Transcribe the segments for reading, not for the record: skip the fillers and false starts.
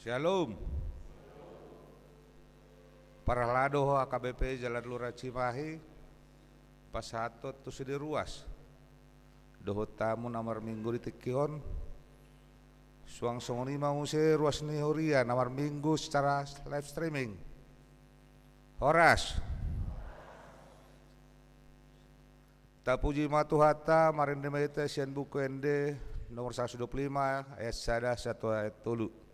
Shalom. Parlado AKBP Jalan Lurah Cimahi pasatot tu sedi ruas dohot tamu namar minggu di Tekion suang songoni mau se ruas ni horia namar minggu secara live streaming horas tapuji matuhata marin demete sian buku ende nomor 125 ayat 1 ayat 3.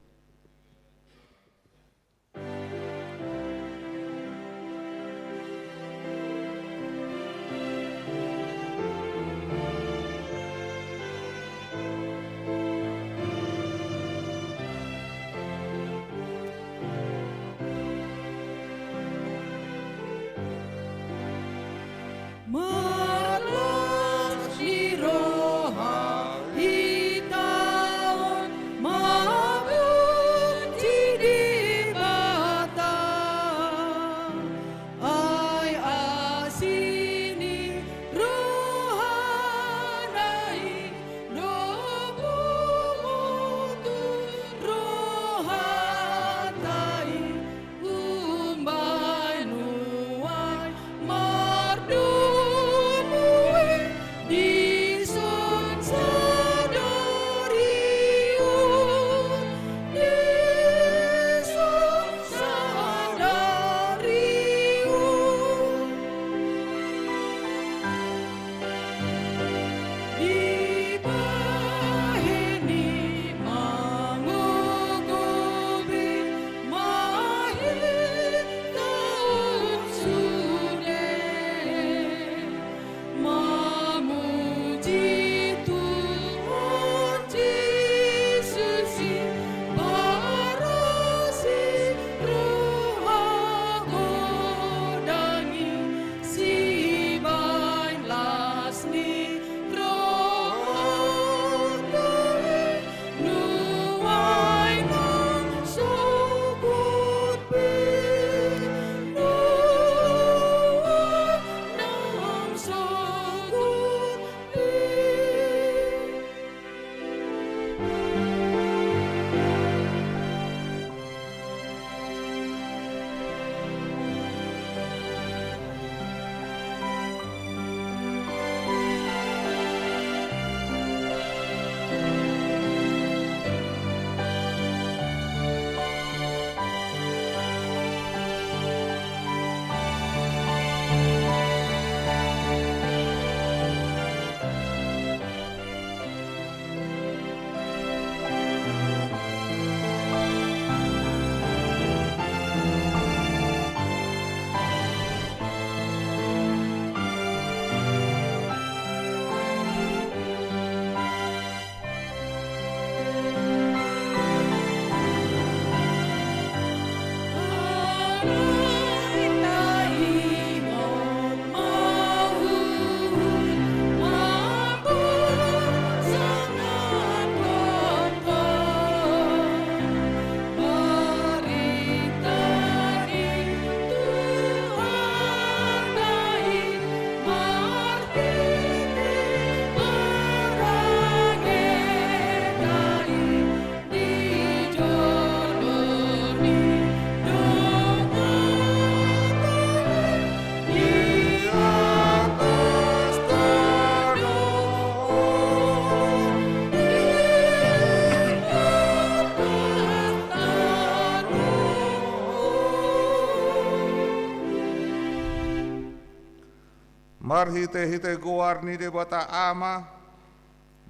Marhite-hite goarni de bata ama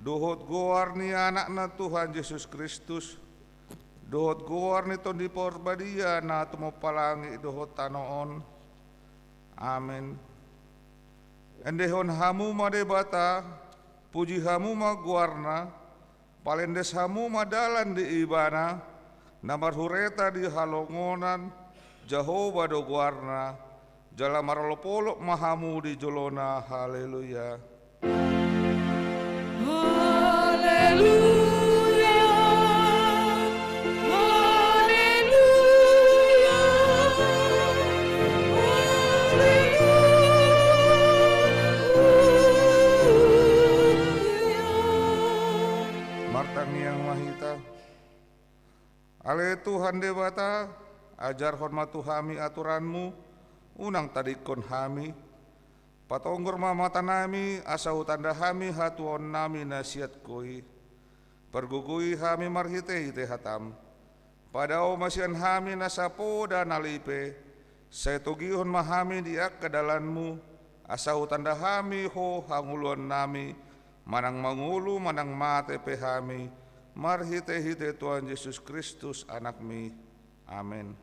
dohot goarni anakna Tuhan Yesus Kristus dohot goarni ton di porbadia na tumo palangi dohot tanoon amin endehon hamuma de bata puji hamuma goarna palendes hamuma dalan di ibana namar hureta di halongonan Jehovah do goarna jala marolopolo mahamu di jolona haleluya haleluya haleluya haleluya Marta Niang Mahita Ale Tuhan Dewata, ajar hormat Tuhami aturanmu, unang tadikon hami, patonggor mamata nami, asau tanda hami hatuon nami nasihat koi, pergugui hami marhite-hite hatam, padao masian hami nasapo dan nalipe, saya tugihon mahami diak kedalanmu, asau tanda hami ho hanguluan nami, manang mangulu manang mate pehami, marhite-hite Tuhan Yesus Kristus anakmi. Amin.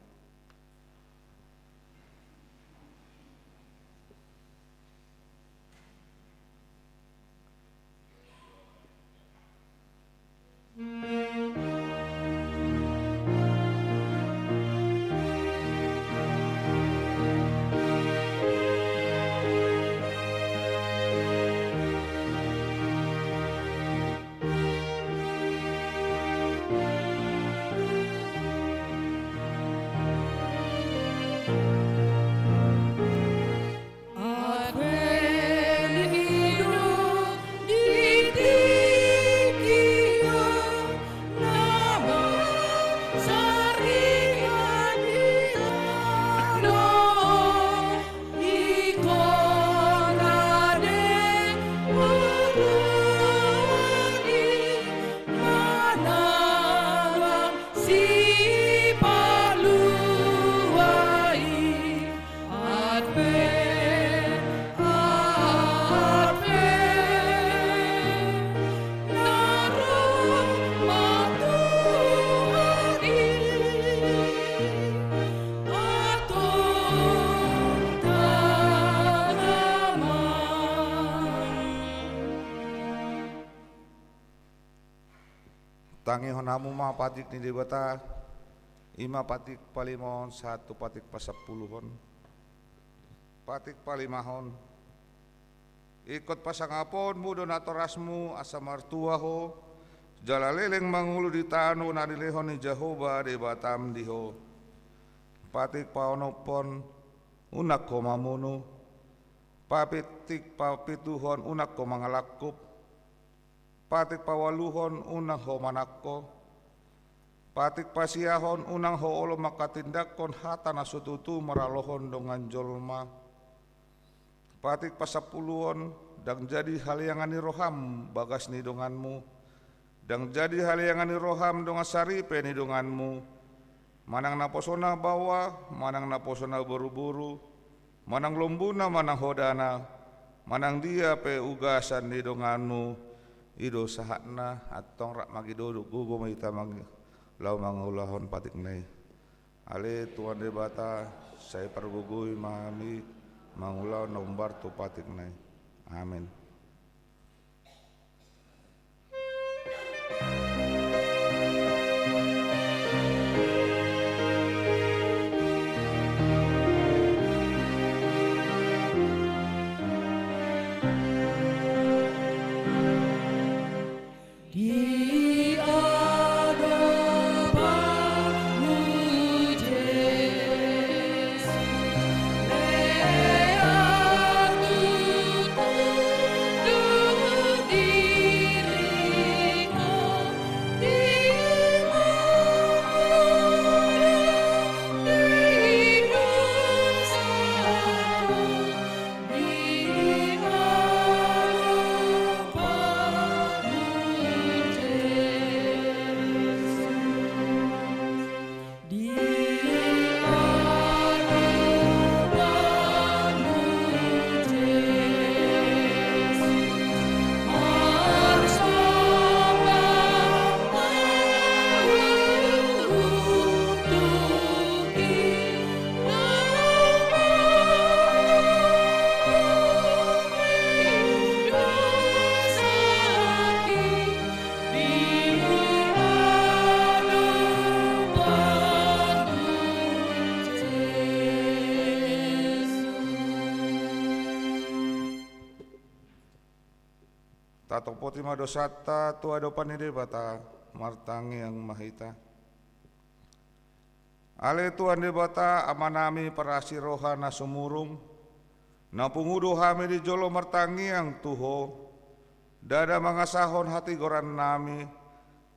Tangi honamu ma patik ni Dewata, ima patik palimon, satu patik pasapuluhon, patik palimahon, ikut pasangapon mu donatorasmu asa martuaho, jalaleleng mangulu di tanu nadilehon ni Jehovah Dewatam diho, patik paonopon unak ko mamunu, papitik papituhon unak ko mangalakup, patik pawaluhon unang ho manakko, patik pasiahon unang ho olo makatindakon hata nasututu maralohon dongan jolma, patik pasapuluhon dang jadi haliangani roham bagas ni donganmu, dang jadi haliangani roham dongan saripe ni donganmu, manang naposona bawa, manang naposona buru-buru, manang lombuna manang hodana, manang dia pe ugasan ni donganmu, ido sahakna atong rak magido gugo maita magi lau mangulahon patik nai. Ale Tuhan Dewata, saya pergugui mami mangulau nombar tu patik nai. Amin. Tato potima dosata tua dopan ide bata martangi yang mahita. Ale Tuhan Dewata amanami parasi rohana sumurung, na pungudo hami di jolo martangi yang tuho, dada mangasahon hati goran nami,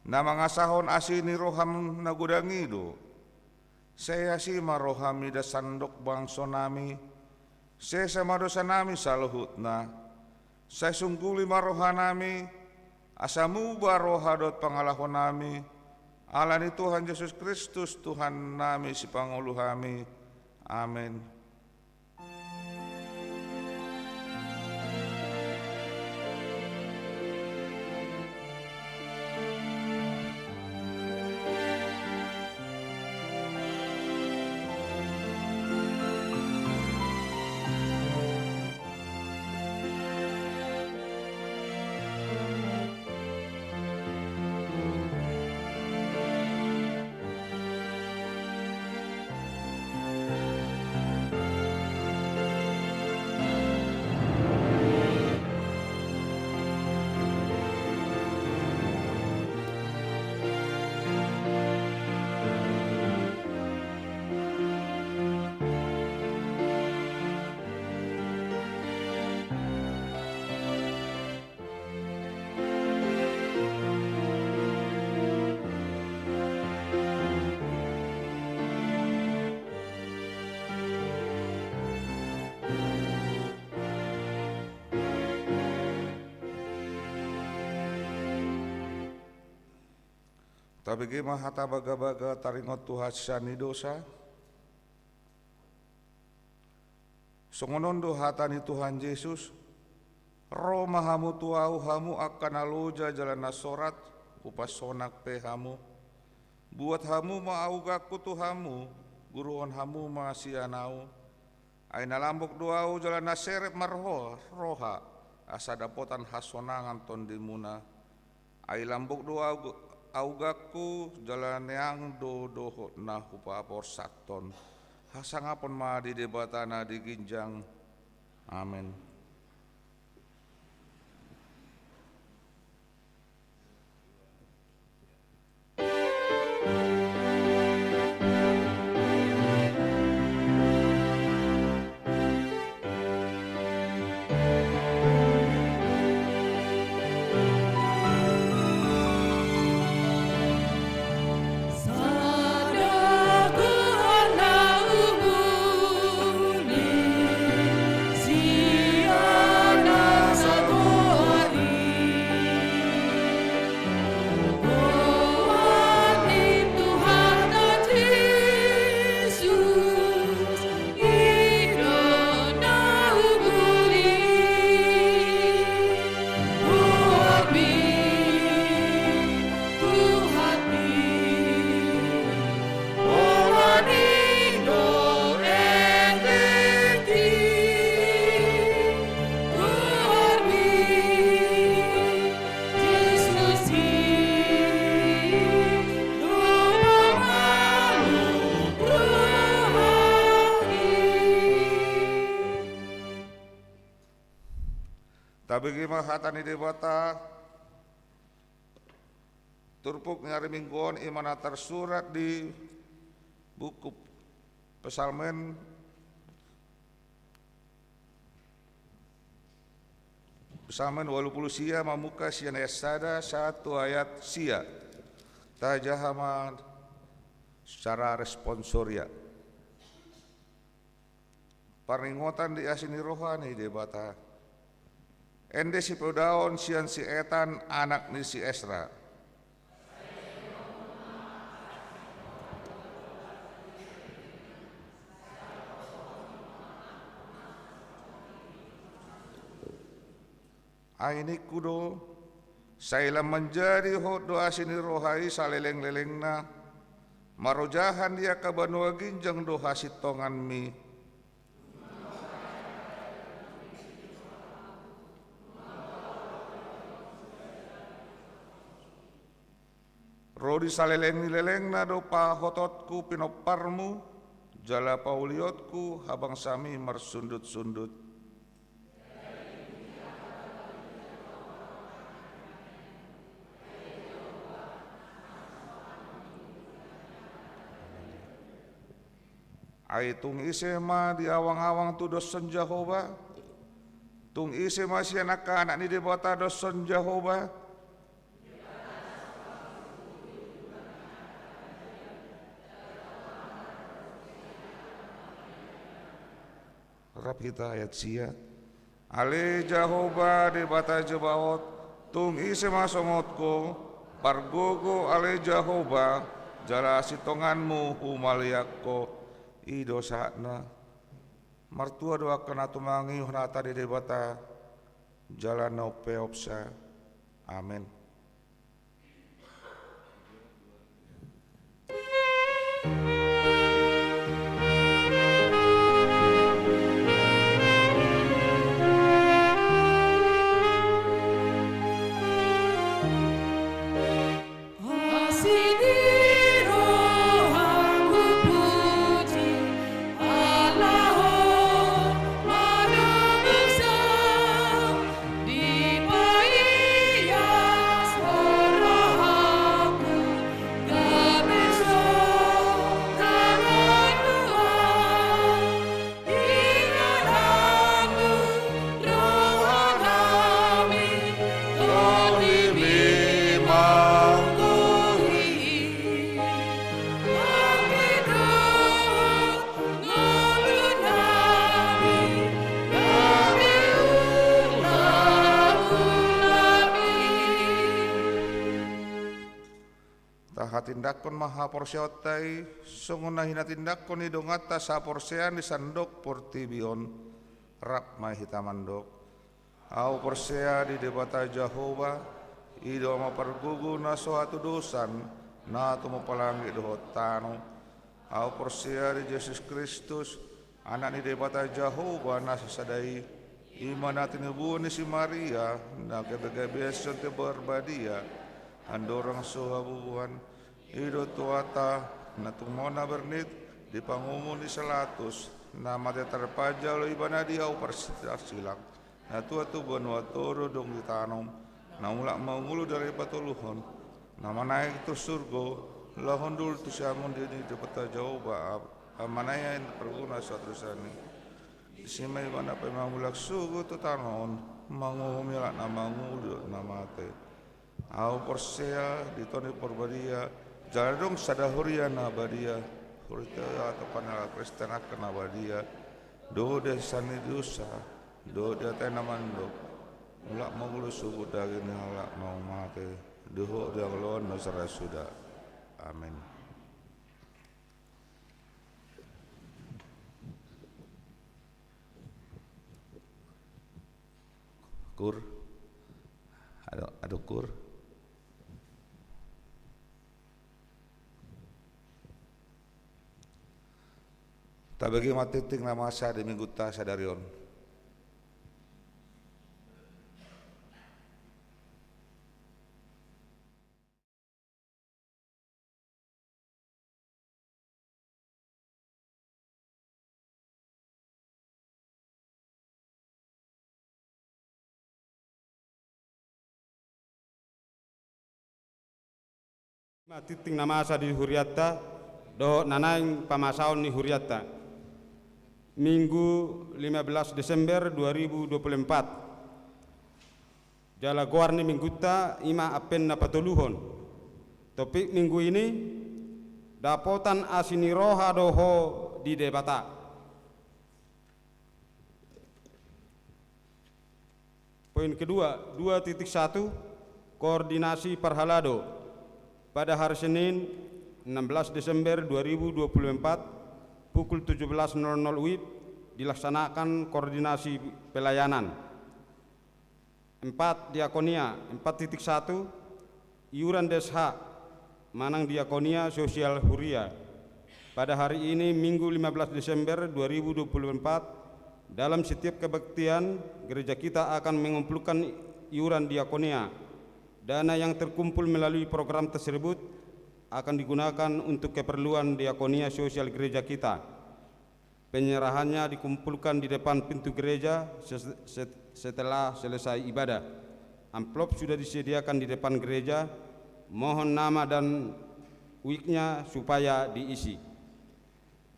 na mga sahon asini roham nagudangido. Saya si marohami da sandok bangso nami, saya sama dosa nami saluhut na, saya sungguli maroha nami, asamu barohadot pangalahon nami, alani Tuhan Yesus Kristus Tuhan nami si pangulu kami. Amin. Tabigi mahata baga-baga taringot Tuhan syani dosa. Songonondo hatani Tuhan Yesus. Roh mahamu tuau hamu akan aloja jalan nasorat upasonak pehamu. Buat hamu maaugaku tuhamu, guruon hamu masianau. Aina lambok doau jalan naserep marho roha asa dapotan hasonangan tondimuna. Ai lambok doau augaku jalan yang dodoh nah upapor saton hasangapon ma di debatana di ginjang. Amin. Tabigi mahatani debata turpuk nyari mingguan imana tersurat di buku Pesalmen Pesalmen 80 sia mamuka sia nesada 1 ayat sia tajahaman secara responsoria paringotan di asini rohani debata. Ende si pedaon sian si Etan anak ni si Esra. Aini kudo saya menjadi hot doa sini rohai saleleng-lelengna marojahan dia ka banua ginjang doha sitongan mi. Rodi saleleng-leleng na do pahototku pinoparmu, jala pauliotku habang sami mersundut-sundut. Ai tung isema di awang-awang tu doson Jehovah, tung isema si anak-anak ni debata doson Jehovah, rap kita ayat sia. Ale Jehovah di bata Jebaot, tung isi masomotko, pargogo ale Jehovah, jala sitonganmu umaliakko, idosana. Martua doa kena tumangi hunata di debata, jala no peopsa. Amin. Tindakon maha porseotai sunguna hina tindakon idongata sa porsean di sandok portibion rap mai hitamandok au porsea di debata Jehovah ido ma pergugu na suatu dosan na tumo palangi dohotano au porsea di Yesus Kristus anak di debata Jehovah na sasadai imana tinubu ni si Maria na kebegabiasan te berbadia andorang suhabuan Ido tuata na tumona bernit di pangumun di selatus na mate terpajal ibana dia uparsita silang na tua tu benua toro dong ditanom na mulak mangulu dari patuluhon na manaik tu surgo lahon dul tu siamun di depeta jauh ba amanaya in perguna suatu sani simai bana pe mangulak sugu tu tanon mangumilak na mangulu na mate au porsea di toni porbadia Jaladong sadahuria nabadia, hurita atau panala Kristen akan nabadia, do de sanidusa, do de tenamando, mulak mangulu subuh daging halak mau mate, doh dia ngelon nasara sudah, amin. Kur, ada kur. Tak bagi mati ting nama saya di minggu ta sadarion. Mati ting nama saya di Huriata, do nanaing pamasaon ni Huriata. Minggu 15 Desember 2024 jala goarni mingguta ima apen na patuluhon topik minggu ini dapotan asini roha doho di debata poin kedua 2.1 koordinasi perhalado pada hari Senin 16 Desember 2024 pukul 17.00 WIB dilaksanakan koordinasi pelayanan. 4. Diakonia 4.1 iuran DSH Manang Diakonia Sosial Huria. Pada hari ini Minggu 15 Desember 2024 dalam setiap kebaktian gereja kita akan mengumpulkan iuran diakonia. Dana yang terkumpul melalui program tersebut akan digunakan untuk keperluan diakonia sosial gereja kita. Penyerahannya dikumpulkan di depan pintu gereja setelah selesai ibadah. Amplop sudah disediakan di depan gereja. Mohon nama dan WIK-nya supaya diisi.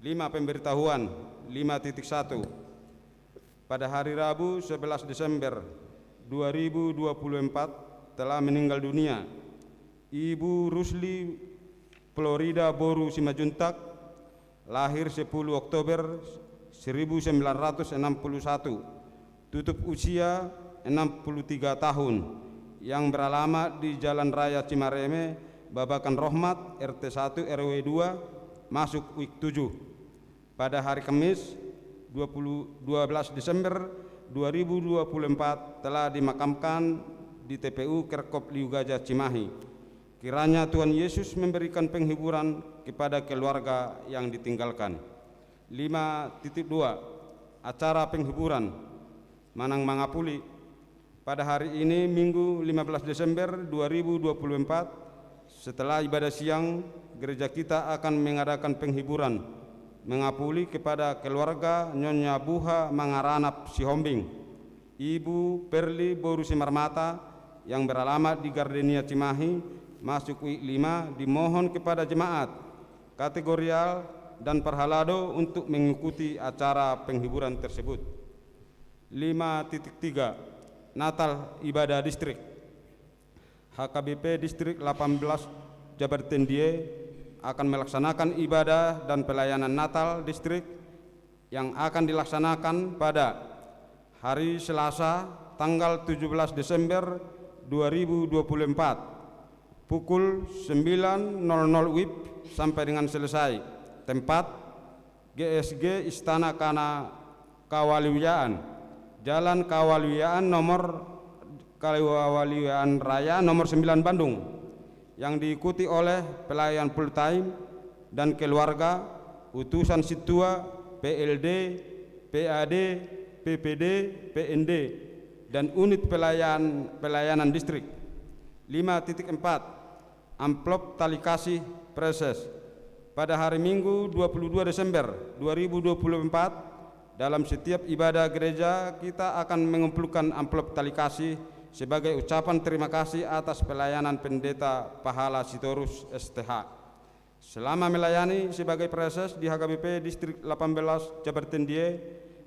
5. Pemberitahuan 5.1 pada hari Rabu 11 Desember 2024 telah meninggal dunia Ibu Rusli Florida Boru Simajuntak, lahir 10 Oktober 1961, tutup usia 63 tahun, yang beralamat di Jalan Raya Cimareme, Babakan Rohmat, RT 1 RW 2, masuk WIK 7. Pada hari Kamis 12 Desember 2024 telah dimakamkan di TPU Kerkop Liu Gajah Cimahi. Kiranya Tuhan Yesus memberikan penghiburan kepada keluarga yang ditinggalkan. 5.2 Acara penghiburan Manang Mangapuli. Pada hari ini Minggu 15 Desember 2024, setelah ibadah siang, gereja kita akan mengadakan penghiburan mengapuli kepada keluarga Nyonya Buha Mangaranap Sihombing, Ibu Perli Boru Simarmata yang beralamat di Gardenia Cimahi, masuk WIK 5. Dimohon kepada jemaat, kategorial dan perhalado untuk mengikuti acara penghiburan tersebut. 5.3 Natal Ibadah Distrik. HKBP Distrik 18 Jabar Tendie akan melaksanakan ibadah dan pelayanan Natal Distrik yang akan dilaksanakan pada hari Selasa tanggal 17 Desember 2024 pukul 9.00 WIB sampai dengan selesai. Tempat GSG Istana Kawaluyaan, Jalan Kawaluyaan Kawaluyaan Raya nomor 9 Bandung, yang diikuti oleh pelayan full time dan keluarga, utusan situa, PLD, PAD, PPD, PND, dan unit pelayanan distrik. 5.4 Amplop tali kasih preses. Pada hari Minggu 22 Desember 2024, dalam setiap ibadah gereja kita akan mengumpulkan amplop tali kasih sebagai ucapan terima kasih atas pelayanan Pendeta Pahala Sitorus STH selama melayani sebagai preses di HKBP Distrik 18 Jabar Tendie.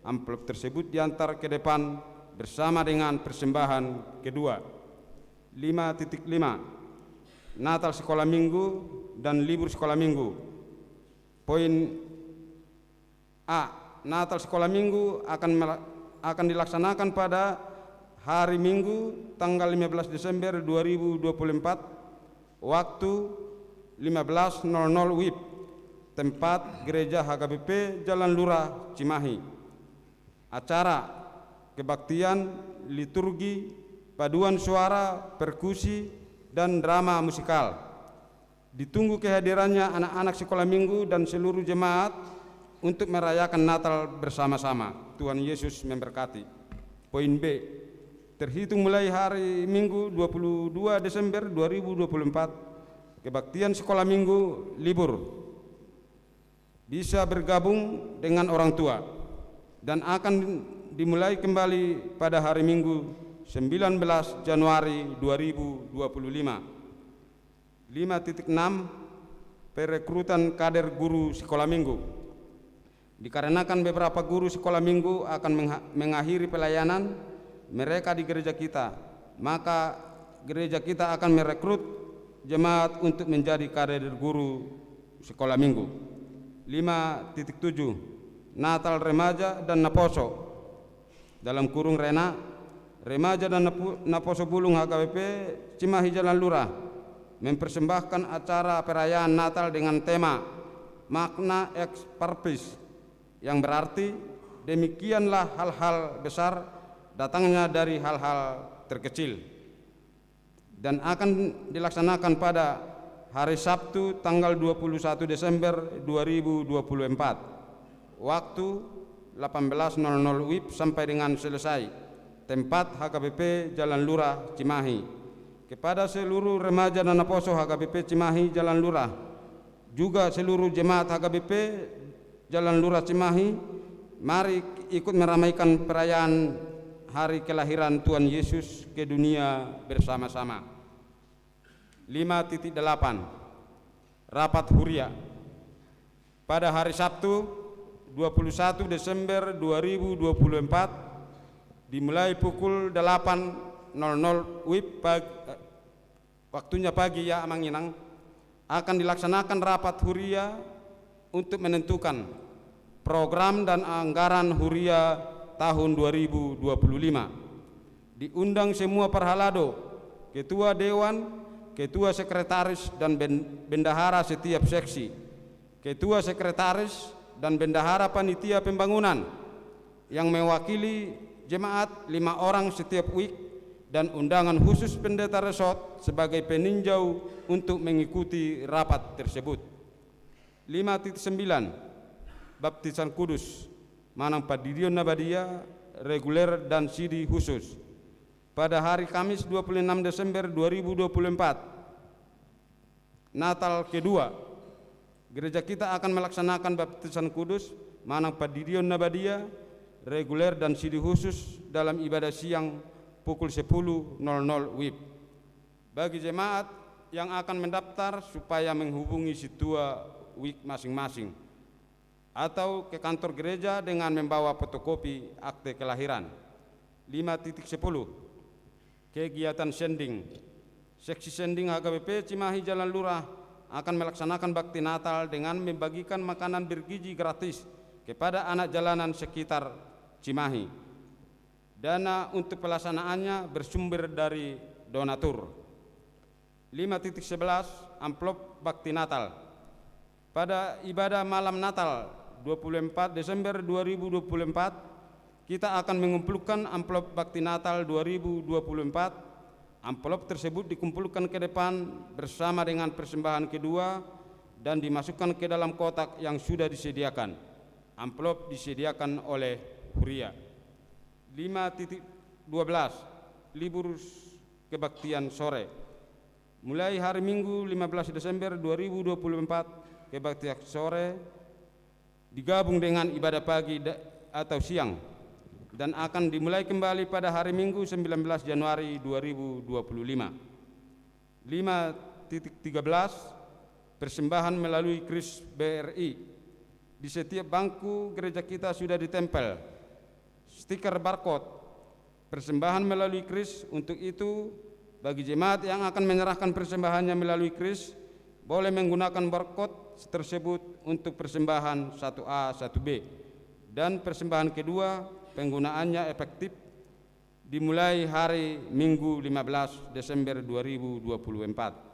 Amplop tersebut diantar ke depan bersama dengan persembahan kedua. 5.5 Natal Sekolah Minggu dan Libur Sekolah Minggu. Poin A. Natal Sekolah Minggu akan dilaksanakan pada hari Minggu tanggal 15 Desember 2024 waktu 15.00 WIB, tempat Gereja HKBP Jalan Lurah Cimahi. Acara kebaktian, liturgi, paduan suara, perkusi, dan drama musikal. Ditunggu kehadirannya anak-anak sekolah minggu dan seluruh jemaat untuk merayakan Natal bersama-sama. Tuhan Yesus memberkati. Poin B. Terhitung mulai hari Minggu 22 Desember 2024, kebaktian sekolah minggu libur bisa bergabung dengan orang tua dan akan dimulai kembali pada hari Minggu 19 Januari 2025. 5.6 Perekrutan kader guru sekolah minggu. Dikarenakan beberapa guru sekolah minggu akan mengakhiri pelayanan mereka di gereja kita, maka gereja kita akan merekrut jemaat untuk menjadi kader guru sekolah minggu. 5.7 Natal Remaja dan Naposo. Dalam kurung Rena, Remaja dan Naposo Bulung HKBP Cimahi Jalan Lurah mempersembahkan acara perayaan Natal dengan tema Magna Ex Parvis, yang berarti demikianlah hal-hal besar datangnya dari hal-hal terkecil, dan akan dilaksanakan pada hari Sabtu tanggal 21 Desember 2024 waktu 18.00 WIB sampai dengan selesai. Tempat HKBP Jalan Lurah Cimahi. Kepada seluruh remaja dan Naposo HKBP Cimahi Jalan Lurah, juga seluruh jemaat HKBP Jalan Lurah Cimahi, mari ikut meramaikan perayaan hari kelahiran Tuhan Yesus ke dunia bersama-sama. 5.8 Rapat Huria. Pada hari Sabtu 21 Desember 2024 dimulai pukul 8.00 WIB waktunya pagi ya Amanginang, akan dilaksanakan rapat Huria untuk menentukan Program dan Anggaran Huria tahun 2025. Diundang semua perhalado, ketua dewan, ketua sekretaris dan bendahara setiap seksi, ketua sekretaris dan bendahara panitia pembangunan yang mewakili jemaat 5 orang setiap week, dan undangan khusus pendeta resort sebagai peninjau untuk mengikuti rapat tersebut. 5.9 Baptisan Kudus, Manang Padidion Nabadia, reguler dan sidi khusus. Pada hari Kamis 26 Desember 2024, Natal kedua, gereja kita akan melaksanakan Baptisan Kudus, Manang Padidion Nabadia, reguler dan sidi khusus dalam ibadah siang pukul 10.00 WIB. Bagi jemaat yang akan mendaftar supaya menghubungi situa WIB masing-masing atau ke kantor gereja dengan membawa fotokopi akte kelahiran. 5.10 Kegiatan sending. Seksi sending HKBP Cimahi Jalan Lurah akan melaksanakan bakti Natal dengan membagikan makanan bergizi gratis kepada anak jalanan sekitar Cimahi. Dana untuk pelaksanaannya bersumber dari donatur. 5.11 Amplop bakti Natal. Pada ibadah malam Natal 24 Desember 2024, kita akan mengumpulkan amplop bakti Natal 2024. Amplop tersebut dikumpulkan ke depan bersama dengan persembahan kedua dan dimasukkan ke dalam kotak yang sudah disediakan. Amplop disediakan oleh Huria. 5.12 Libur kebaktian sore. Mulai hari Minggu 15 Desember 2024, kebaktian sore digabung dengan ibadah pagi atau siang dan akan dimulai kembali pada hari Minggu 19 Januari 2025. 5.13 Persembahan melalui kris BRI. Di setiap bangku gereja kita sudah ditempel stiker barcode persembahan melalui kris. Untuk itu, bagi jemaat yang akan menyerahkan persembahannya melalui kris, boleh menggunakan barcode tersebut untuk persembahan 1A, 1B, dan persembahan kedua penggunaannya efektif dimulai hari Minggu 15 Desember 2024.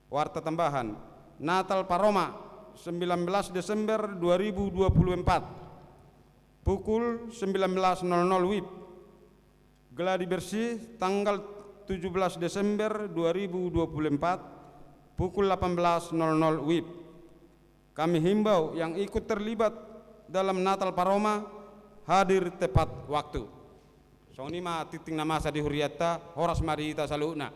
Warta tambahan Natal Paroma 19 Desember 2024 pukul 19.00 WIB. Gladi bersih tanggal 17 Desember 2024 pukul 18.00 WIB. Kami himbau yang ikut terlibat dalam Natal Paroma hadir tepat waktu. Sonima titing namasa di Huriata horas marita saluna.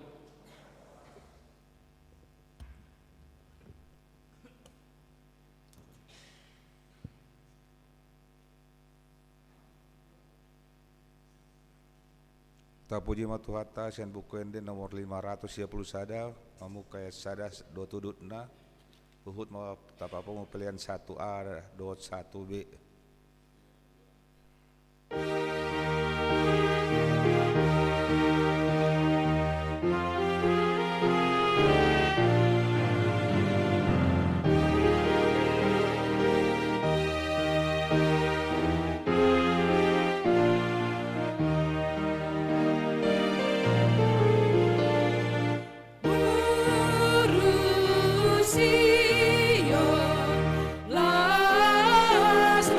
Tapuji matuhata sian buku ende nomor 500 sada mamukaya sada do tudutna uhut mau tapapa mau pilihan 1A dot 1B. Las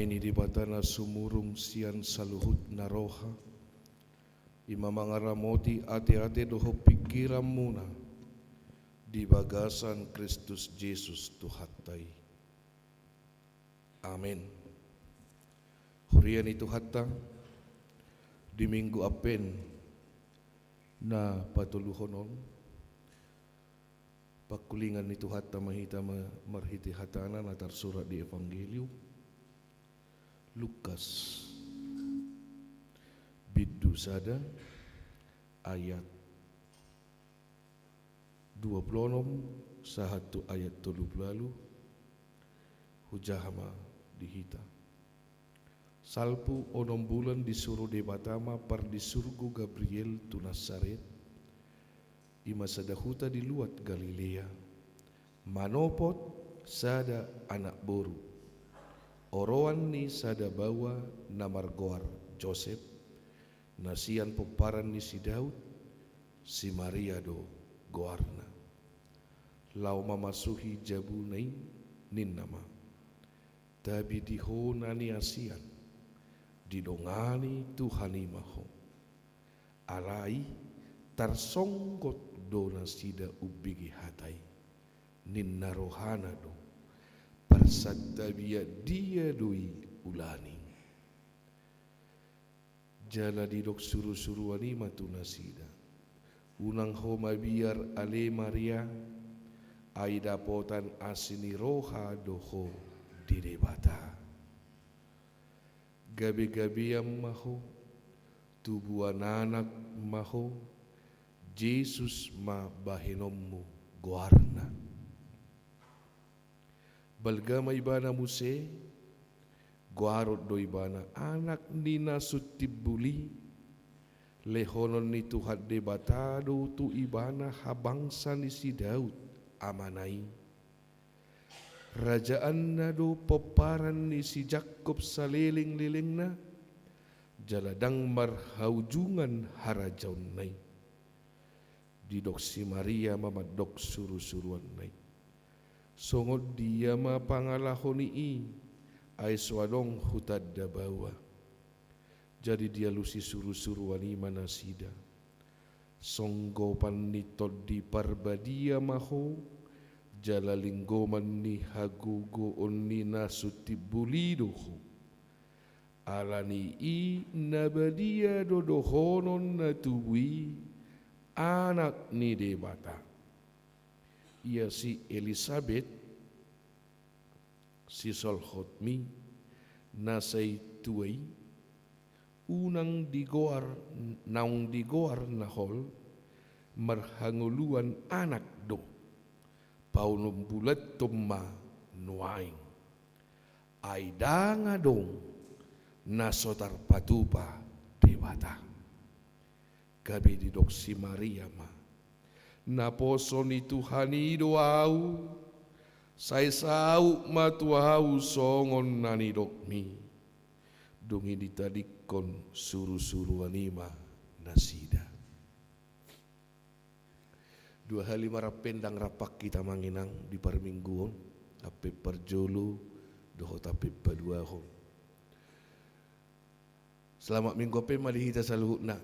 Amin di batana sumurung sian saluhut naroha. Ima mangaramoti ate-ate doho pikiran muna di bagasan Kristus Yesus Tuhatai. Amin. Hurian itu hatta di minggu apen na patuluhonon pakulingan itu hatta mahita marhiti hatana natar surat di Evangelium Lukas biddu sada ayat 26 sahatu ayat 30 hujahama dihita salpu onom bulan disuruh debatama par disurgu Gabriel tu Nasaret ima sadahuta di luat Galilea manopot sada anak boru oroan ni sada bawa namargoar Joseph nasian peparan ni si Daud si Maria do goarna lau mamasuhi jabunai nin nama tabi dihona ni asian didongani Tuhani maho alai tarsonggot dona sida ubigi hatai nin narohana do persattabia dia doi ulani jala didok suru-suruani matuna sida unang homa biar ale Maria aida potan asini roha doho didebata gabi-gabiam maho tubuan anak maho Yesus ma bahinommu goarna balgama ibana muse goarot do ibana anak nina sutibuli lehonon ni Tuhan debatado tu ibana habangsa ni si Daud amanai rajaan na do peparan ni si Jakob saliling-liling na jaladang marhaujungan harajaun nai didok si Maria mamadok suru-suruan nai songod dia ma pangalahoni ay swadong hutad da bawa jadi dia lusi suru-suruani manasida songgopan ni todi parbadia maho jalalinggoman ni hagugo onni nasutibulidoho alani i nabadia dodohonon natubui anak ni debata ia si Elizabeth si Solhotmi nasay tuay unang digoar naung digoar nahol marhanguluan anak do paunom bulat tumma nuaing ay danga dong nasotar patupa debata gabi didok si Maria ma naposo ni Tuhani doau say sau matuau songon nanidok mi dungi ditadikon suru-suru anima nasida dua hali marapendang rapak kita manginang di parmingguon ape parjolo doho tapi paduahon selamat minggu ape malihita saluhutna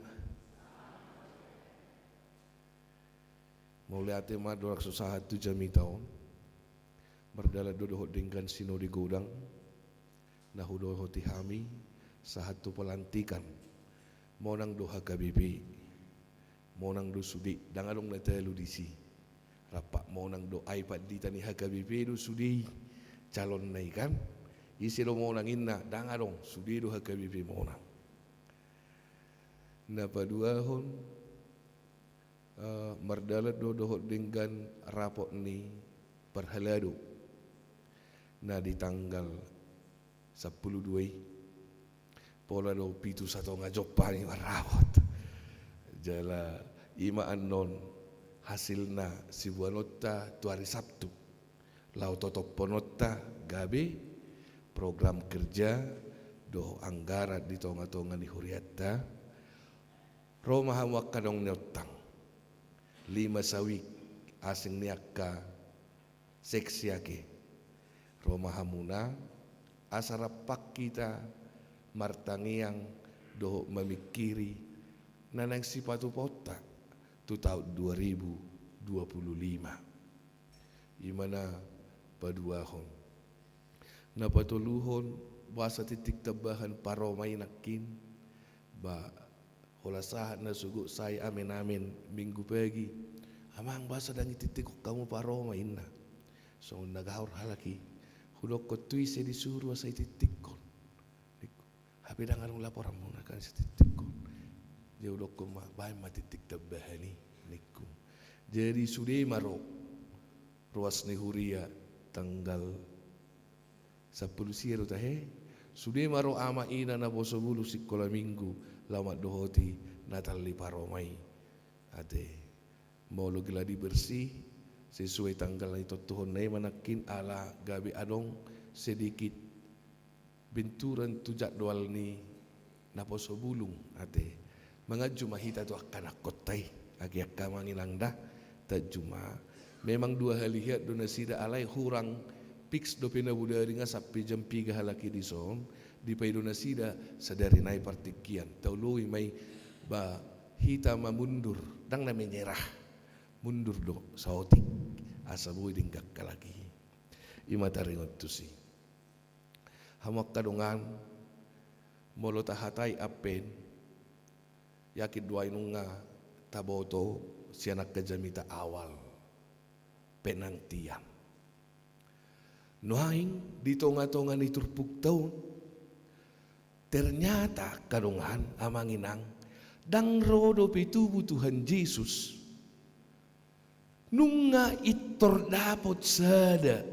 mulai ate madorak susah tu jami taon berdala dodoh dengan sino di godang nahudo hoti hami sahatu pelantikan monang doha KBP monang do sudi dangalong natelu disi rapak monang do iPad di tani HKBP do sudi calon nai kan isi do monang inna dangalong sudi do HKBP monang napa dua hon mardalat dodoh dengan rapot ni perhalado na di tanggal 10 pola do pitu satu ngajopan ni marapot jala imaan non hasilna si buanota tu hari Sabtu lau totop ponota gabe program kerja do anggaran di tonga-tonga ni huriata Roma hawak kadong nyotang 5 sawik asing niaka seksi ake Roma hamuna asarapak kita martangiang doho memikiri nanang sipatu pota tu tahun 2025 imana paduahon napatuluhon basa titik tebahan paromay nakin ba holasahan na sugo saya amin minggu pagi amang basa dan titik kamu paromay na so nagahor halaki hulok ko tuise disuruh sa titik kon habi dangarong laporan mo na kan sa titik kon dia hulok ko bahay matitik tebahan ni niku jadi sudah maro ruas ni huria tanggal 10 siru tahe sudah maro ama ina na boso bulu sikola minggu lama dohoti natali paromai ate mau lo geladi bersih sesuai tanggal itu Tuhan nai manakin ala gabi adong sedikit benturan tu jadwal ni na boso bulung ate mangaju mahita tu akan akotai agi akamangi langda tak cuma memang 2 hari lihat donasi da alai hurang fix dopena budari nga sampai jam 3 halaki di son di pay donasi da sadari nai partikian taului may ba hita mamundur dang na menyerah mundur do saotik asa buhay dinggak kalagi imataringot tu si hamak kadungan molo tahatay apen yakit duay nung nga taboto siya nakajamita awal penantian nuhaing dito nga ni turpuk taon ternyata kadungan amanginang dang rodo pitubu Tuhan Yesus nung nga itor dapot sada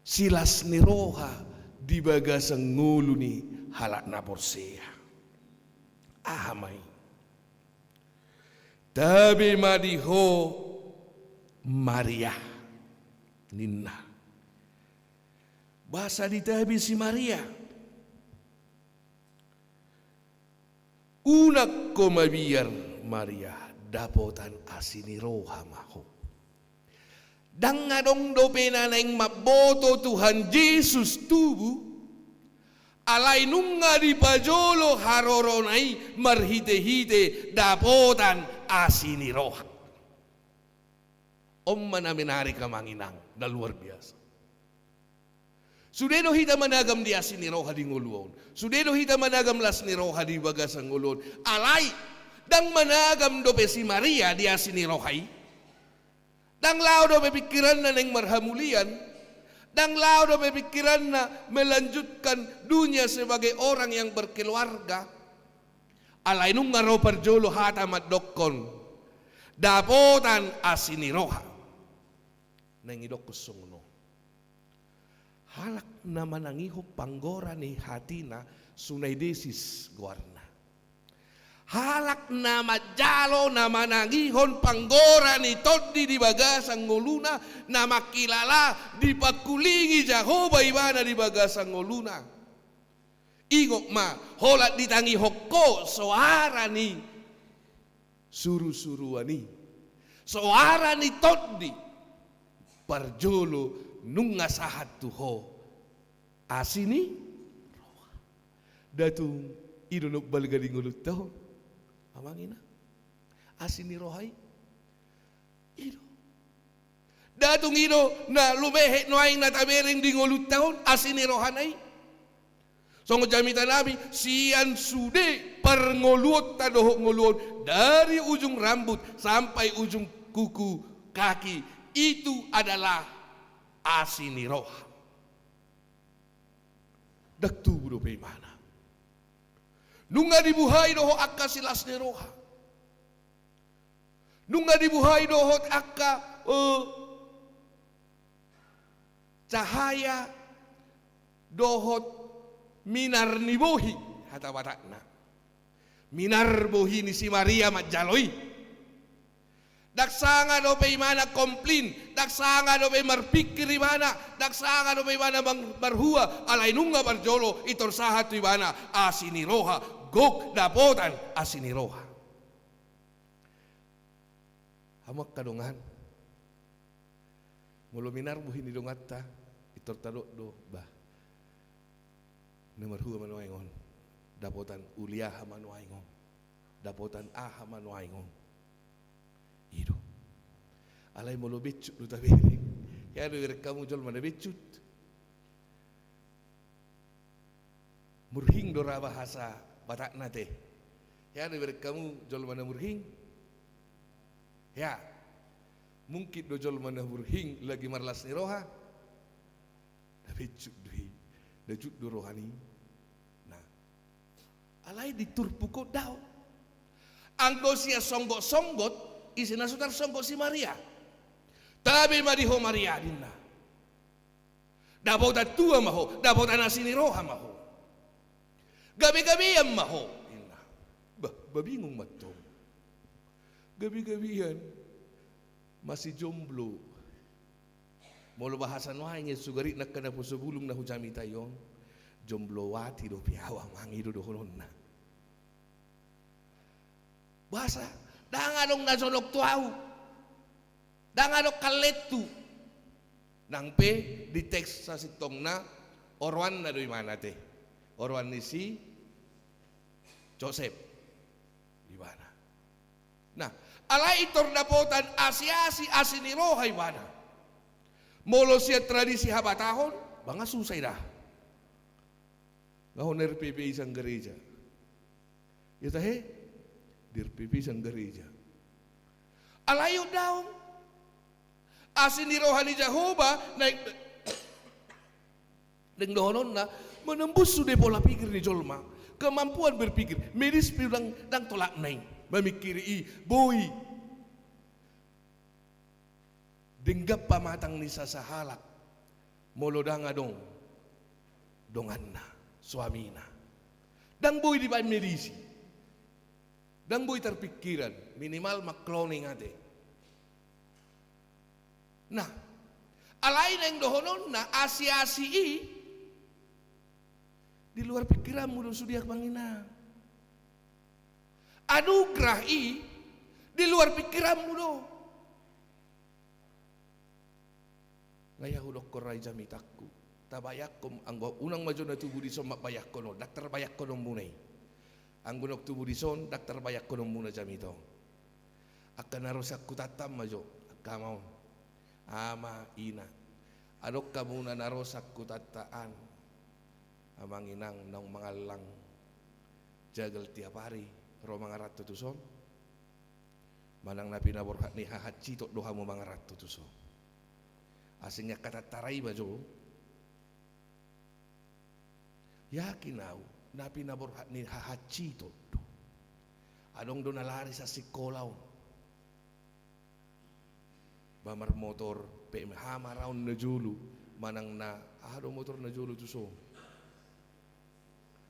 silas ni roha di bagasang ngulo ni halak na porseya ahamay tabi madiho Maria ninna basa di tabi si Maria unak ko mabiyar Maria dapotan asini roha maho dang ngadong dope na nang maboto Tuhan Yesus tubu alay nung nga di pajolo haroronay marhite-hite dapotan asini roha manaminari ka manginang na luar biasa sudeno hita managam di asini roha di nguluon sudeno hita managam las ni roha di bagasang nguluon alay dang managam dope si Maria di asini rohay dang lao dope pikiran na neng marhamulian dang lao dope pikiran na melanjutkan dunia sebagai orang yang berkeluarga alay nung ngaro parjolo hata maddokon dapotan asini roha neng idok kusungno halak na manangiho panggora ni hatina sunay desis guarna halak na majalo na manangihon panggora ni todi di bagasang nguluna na makilala di pakulingi Jehovah ibana di bagasang nguluna ingok ma holat ditangi hokko soara ni suru-suruani soara ni todi parjolo nunga sahat tuho asini datung idunok balgading ulut tahun amangina asini rohai ido datung ido na lumehe noaing na tabering di ngulut tahun asini rohanai songo jamita nabi sian sude perngoluot tadoh ngoluot dari ujung rambut sampai ujung kuku kaki itu adalah asini roha dak tubuh do mana nunga dibuhay doho akka silas ni roha nunga dibuhay doho akka cahaya dohot minar ni bohi hata watakna minar bohi ni si Maria majaloy daksanga do pe mana komplain daksanga do pe marpikir ibana daksanga do pe mana barhua alay nunga barjolo itor sahat ibana asini roha gok dapotan asini roha hamak kadungan mulo minar buhin idongatta tertadok do bah nomor hua manuaingon dapotan uliah manuaingon dapotan manuaingon ido alai molo becut do tabiri ya do kamu jol mana becut murhing do bahasa Batak nate ya do kamu jol mana murhing ya mungkin do jol mana murhing lagi marlas ni roha becut duhi dajut do rohani nah alai diturpuko daw anggo sia songgot isina sutar songgot si Maria tabi mariho Maria dinna dapota tua maho dapota nasini roha maho gabi-gabian maho dinna babingung matong gabi-gabian masih jomblo molo bahasan wae sugari nak kana po sebulung na hujami tayon jomblo wati do piawa mangi do hononna bahasa danganong nasonok tuau danganok kaletu nang pe di teks sa sitong na orwan na do mana teh orwan ni si Joseph di mana nah alai itor dapotan asiasi asini rohay mana molo siya tradisi habatahon, banga susay dah. Ngahon RPP isang gereja. Ito he, di RPP isang gereja. Alayo daw. Asin ni rohani Jehovah, naik deng dohonon na, menembus sudah pola pikir ni Jolma. Kemampuan berpikir, medis bilang dang tolak naik. Memikiri, boy. Denggap pamatang ni sasahalak molodang adong donganna suamina dang boy di bayi medisi dang boy terpikiran minimal makloning ate nah alain yang dohonon na asi-asi di luar pikiranmu do sudiak mangina anugerah di luar pikiranmu do ngaya hudok korai jamitakku tabayakom anggo unang majo na tubuh di son mabayak kono daktar bayak kono munay ang gunok tubuh di son daktar bayak kono muna jamito akan narosak kutatam majo kamau ama ina adok kamu na narosak kutataan amang inang nang mangalang jagal tiap hari romang arat tutuson manang napi nabor ni hahat citok doha mo mangarat tutuson asingnya kata tarai bajo yakin au napi nabor ni hahaci to adong do nalari sa sikolaw bamar motor PMH maraon na julu manang na ado motor na julu tuso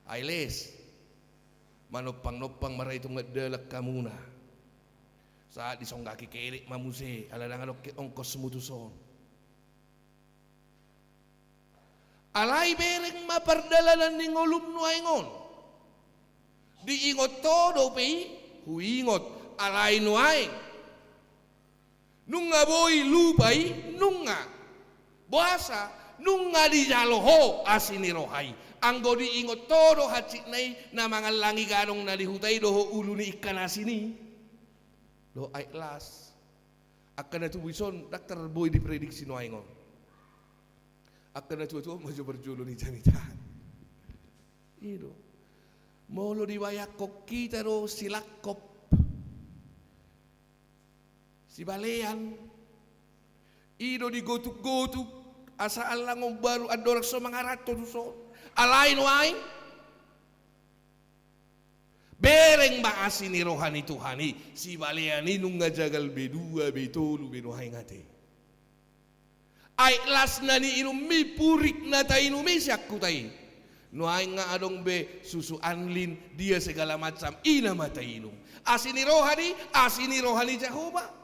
ailes manopang maray itong ngadalak kamuna saat disonggaki kerik mamuse aladang alok ongkos mutuson alay bereng mapardalanan ni ngolum nuaingon diingot todo pei huingot alay nuaing nunga boy lupay nunga buasa nunga di jaloho asini rohay anggo diingot todo hacik nai na mga langi ganong nalihutay doho ulo ni ikan asini do ay las akan na tubuison daktar boy diprediksi nuaingon akan na tua-tua maju berjulu ni jamitan. Ido. Molo diwayak kok kita ro silakop. Si balean. Ido digotuk-gotuk asa alangong baru adorak so mangarato tuso. Alain wain. Bereng ba asini rohani Tuhani si balean inung ngajagal bedua betolu benuhay ngate. Ay las na ni inumi purik na tayo inumi siyak kutay. Nuay nga adong be susu anlin dia segala macam ina matay inum. Asini rohani Jehovah.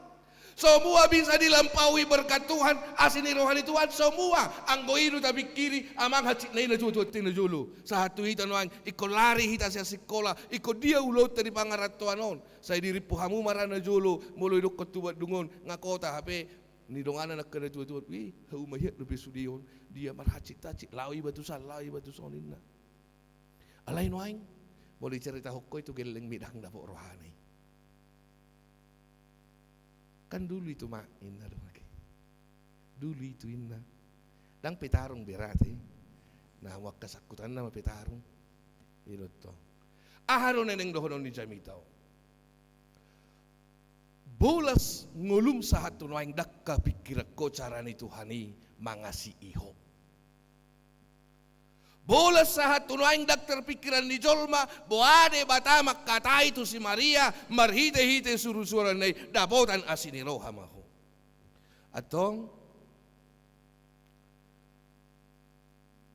Semua bisa dilampaui berkat Tuhan. Asini rohani Tuhan semua. Anggo inu tapi kiri amang hacik na ina tuwa tina julu. Sa hatu hita nuang iko lari hita siya sikola. Iko dia ulot dari pangaratuan on. Saya diri puhamu marana julu. Mulu iduk ketubat dungon ngakota hape Ni dong anak kena tua-tua, hau mayat lebih sudion, dia marhacik-tacik, lawi batu soninna. Alai noaing, boleh cerita hokko itu geleng midang dapur rohani. Kan dulu itu mak inna dong lagi. Dulu itu inna. Dang petarung berarti. Nah wak kesakutan nama petarung. Itu toh. Aharo neneng dohonon di jamitau. Bolas ngulum sahat tunoaing dakka pikir ko carani Tuhani mangasi iho. Bolas sahat tunoaing dak terpikiran di jolma boade batamak kata itu si Maria marhite-hite suruh-suruh nai dapotan asini roha maho. Atong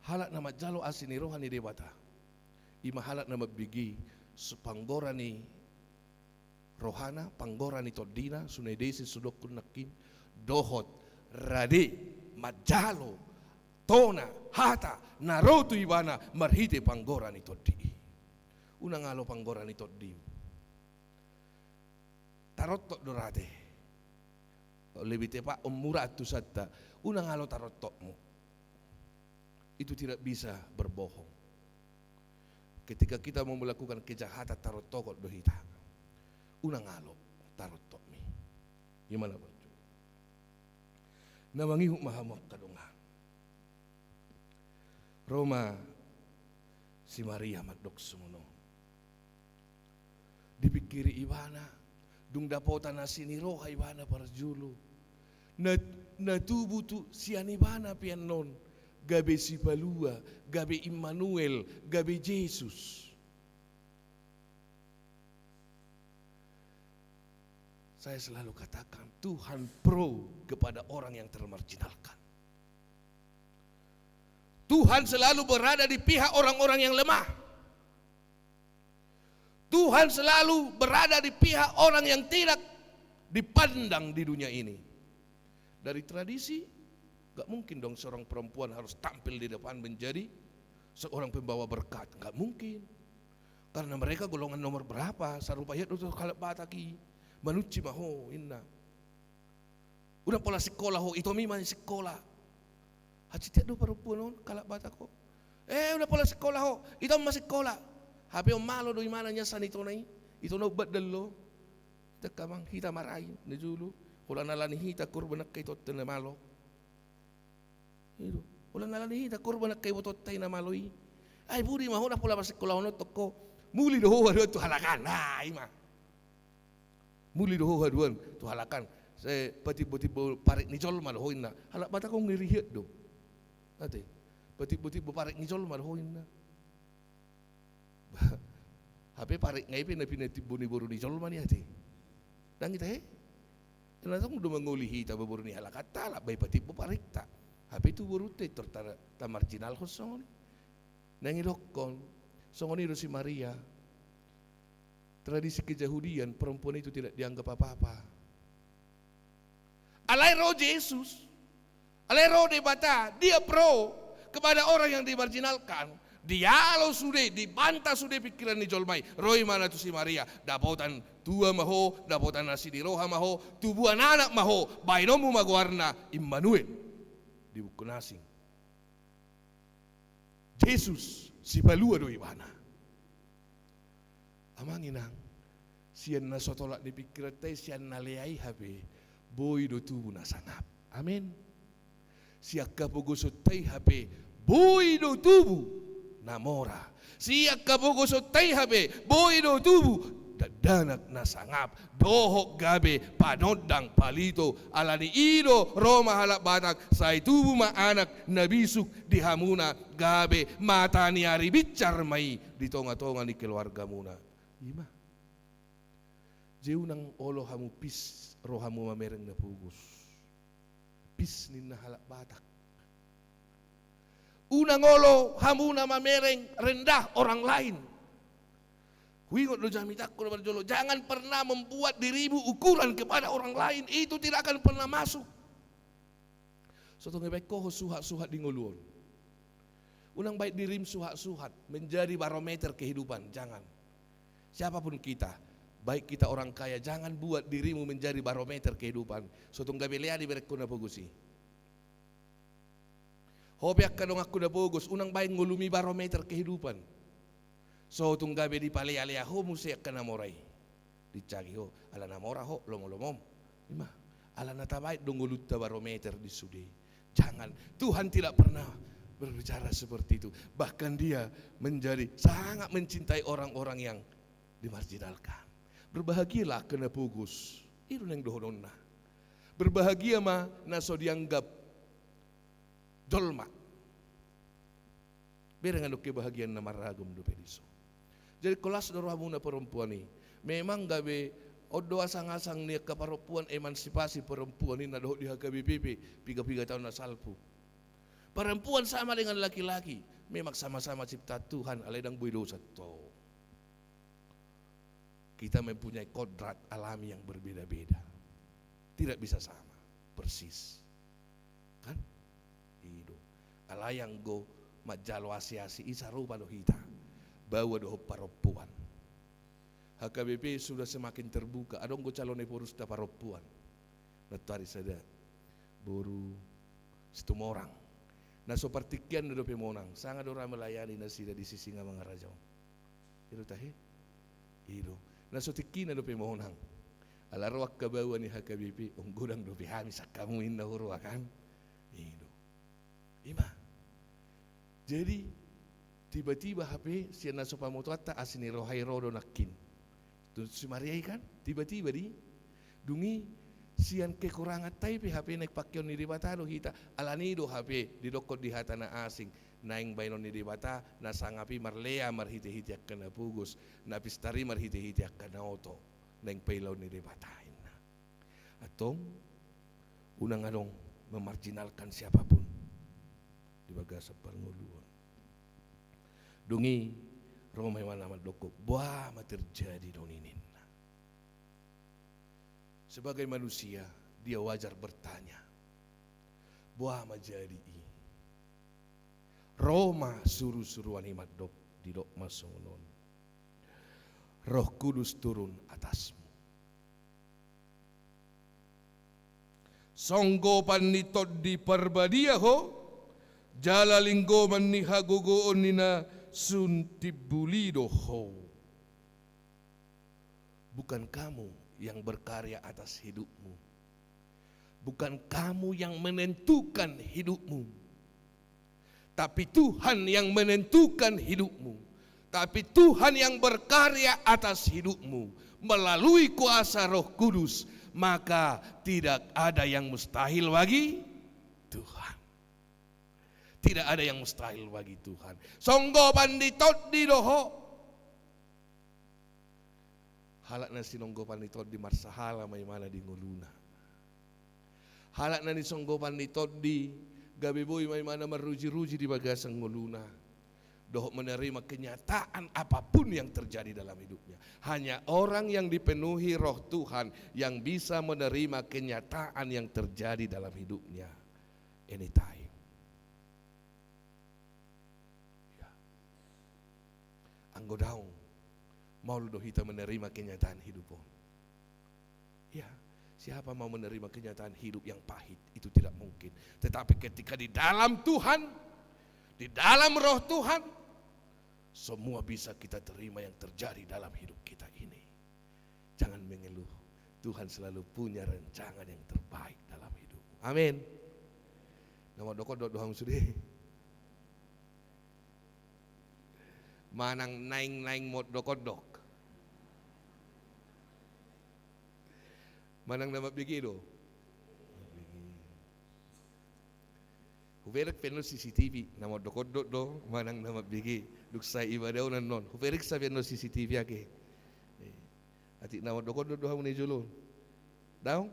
halak nama jalo asini roha ni debata. Ima halak nama bigi supanggorani rohana panggorani todina sunai desi sudokun nakin dohot rade majalo tona hata narotu ibana marhite panggorani todi unang alo panggorani todi tarotto dorate lebih tepat murah tu satta unang alo tarotokmu itu tidak bisa berbohong ketika kita mau melakukan kejahatan tarotokot dohita unang alo tarot mi gimana baju namangihu mahamok kadongan Roma si Maria magdok sumuno dipikiri ibana dung dapotan na siniroha ibana para julu natubu tu sian ibana pianon gabe si Palua gabe Immanuel gabe Jesus. Saya selalu katakan Tuhan pro kepada orang yang termarginalkan. Tuhan selalu berada di pihak orang-orang yang lemah. Tuhan selalu berada di pihak orang yang tidak dipandang di dunia ini. Dari tradisi, gak mungkin dong seorang perempuan harus tampil di depan menjadi seorang pembawa berkat. Gak mungkin. Karena mereka golongan nomor berapa? Sarupayat itu kalap bataki. Manuci maho inna. Udah pola sekolah ho itu memang sekolah. Haji tiada perempuan on kalak batako. Udah pola sekolah ho itu masih sekolah. Hape malo do imana nya sanito nai. Itu no badal lo. Tekamang hita marai ne julu. Kula nalani hita kurban kay tot na malo. Itu. Kula nalani hita kurban kay botot tay na maloi. Ay budi maho na pola sekolah no toko. Muli do ho tu halakan. Nah, ima. Muli doho haduan tu halakan saya pati-pati parik nijol malhoinna halak bata kong ngirihet do ate pati-pati parik nijol malhoinna hape parik ngai pe napi nati boni boru nijol mani ate dang ite langsung do mangolihi ta boru ni halakat ta la bai pati parik ta hape tu boru te tertara ta marginal kosong nangilokon songoni do si Maria. Tradisi keyahudian perempuan itu tidak dianggap apa-apa. Alai roh Yesus, alai roh debata, dia pro kepada orang yang dimarginalkan. Dia lo sudah dibantah sudah pikiran ni jolmai. Roy mana tu si Maria, dapotan tua maho, dapotan nasi di roha maho, tubuh anak maho, bainomu maguarna Immanuel di buku nasi. Yesus si Palua do ibana. Amanginang sian na sotolak di pikiran tay sian na leai habe boy do tubuh na sangap. Amin. Siak kapugusot tay habe boy do tubuh na mora. Siak kapugusot tay habe boy do tubuh dadanak na sangap. Dohok gabe panodang palito alani ido Roma halak batak say tubuh ma anak nabisuk di hamuna gabe mata ni ari bicar mai di tonga-tonga ni keluarga muna. Ima jauh nang olo hamu pis rohamu mamereng na pugus pis ninna halak batak unang olo hamu na mamereng rendah orang lain huingot lo jamitak ko berjolo jangan pernah membuat dirimu ukuran kepada orang lain itu tidak akan pernah masuk soto ngebek ko suhat-suhat di ngoluon unang baik dirim suhat-suhat menjadi barometer kehidupan jangan. Siapapun kita, Baik kita orang kaya, jangan buat dirimu menjadi barometer kehidupan. Sotong gabe leadi berekku na pogusi. Hobiak kadong aku na pogos, unang baik ngulumi barometer kehidupan. Sotong gabe di palea-lea ho musiak ka namoray. Dicagi ho, ala namora ho, lomolomom. Ima, ala natabait dong ngulutta barometer di sudi. Jangan, Tuhan tidak pernah berbicara seperti itu. Bahkan dia menjadi sangat mencintai orang-orang yang dimarginalkan. Berbahagialah kena pugus. Itu yang dohononna. Berbahagia mah naso dianggap dolma. Berengan kebahagiaan nama ragum do pediso. Jadi kelas doramu na perempuan ni, memang gabe odo asang-asang ni keperempuan emansipasi perempuan ni nadoh di HKBPP 3 tahun na salpu. Perempuan sama dengan laki-laki, memang sama-sama cipta Tuhan, aledang bui dosa to. Kita mempunyai kodrat alami yang berbeda-beda. Tidak bisa sama, persis. Kan? Itu. Alayang go majalo asiasi isa rupa do hita. Bawa do perempuan. HKBP sudah semakin terbuka. Adong go calon porus da perempuan. Natari sada. Boru setumorang. Nah seperti kian do pemonang. Sangat orang melayani nasida di sisi nga mga rajau. Itu tahi? Itu. Nasotikin na dope mohonang. Alarwak kabawa ni HKBP unggudang dope hami sa kamuin na huruakan. Itu. Ima. Jadi tiba-tiba HP siya na sopa motoata asini rohay rodo nakin. Tu si Maria kan tiba-tiba di dungi sian kekurangan taipe HP naik pakyon ni dibatado hita alanido HP didokot di hata na asing. Naing bainon ni dibata na sangapi marlea marhiti-hiti akka na pugos na pistari marhiti-hiti akka na oto naing pailaw ni dibatain na atong unang anong memarginalkan siapapun di baga sa panguluan dungi romay mana doko buah terjadi doninin na sebagai manusia dia wajar bertanya buah majadi Roma suruh-suruhan imat dok di dok masongon. Roh Kudus turun atasmu. Songgopan nito di perbadia ho, jala linggoman ni hagogoon nina suntibulido ho. Bukan kamu yang berkarya atas hidupmu. Bukan kamu yang menentukan hidupmu. Tapi Tuhan yang menentukan hidupmu. Tapi Tuhan yang berkarya atas hidupmu melalui kuasa Roh Kudus. Maka tidak ada yang mustahil bagi Tuhan. Tidak ada yang mustahil bagi Tuhan. Songgo panditot di doho. Halak na sinonggo panditot di marsahala may mana di nguluna. Halak na ni songgo panditot di gabi boy may mana meruji-ruji di bagasang nguluna. Doh menerima kenyataan apapun yang terjadi dalam hidupnya. Hanya orang yang dipenuhi roh Tuhan yang bisa menerima kenyataan yang terjadi dalam hidupnya. Anytime. Ya. Anggodaong. Mau doh kita menerima kenyataan hidup. Ya. Siapa mau menerima kenyataan hidup yang pahit? Itu tidak mungkin. Tetapi ketika di dalam Tuhan, di dalam roh Tuhan, semua bisa kita terima yang terjadi dalam hidup kita ini. Jangan mengeluh. Tuhan selalu punya rancangan yang terbaik dalam hidup. Amin. Nama dokodok doang sudah. Manang naing-naing mod dokodok. Manang nama begitu. Huverik penuh CCTV nama dokodok do manang nama begi duksai ibadah non. Huverik sa penuh CCTV ake. Ati nama dokodok do hamun ejulun. Daung?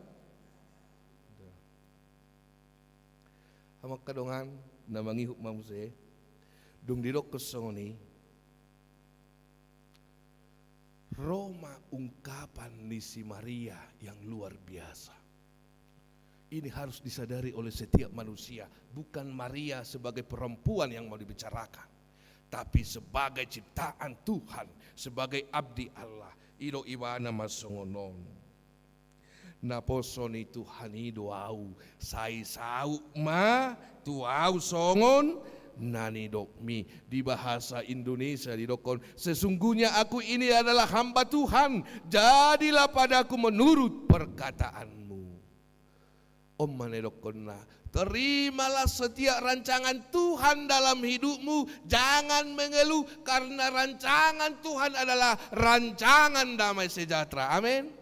Hamak kadongan nama ngihuk mamuse. Dung didok kesongoni. Roma ungkapan ni si Maria yang luar biasa. Ini harus disadari oleh setiap manusia. Bukan Maria sebagai perempuan yang mau dibicarakan, tapi sebagai ciptaan Tuhan, sebagai abdi Allah. Ido ibana masongonon. Naposon itu hani doau. Sai sau ma tuau songon nani dokmi. Di bahasa Indonesia didokon, sesungguhnya aku ini adalah hamba Tuhan, jadilah padaku menurut perkataanmu. Om manedokonna, terimalah setiap rancangan Tuhan dalam hidupmu. Jangan mengeluh, karena rancangan Tuhan adalah rancangan damai sejahtera. Amin.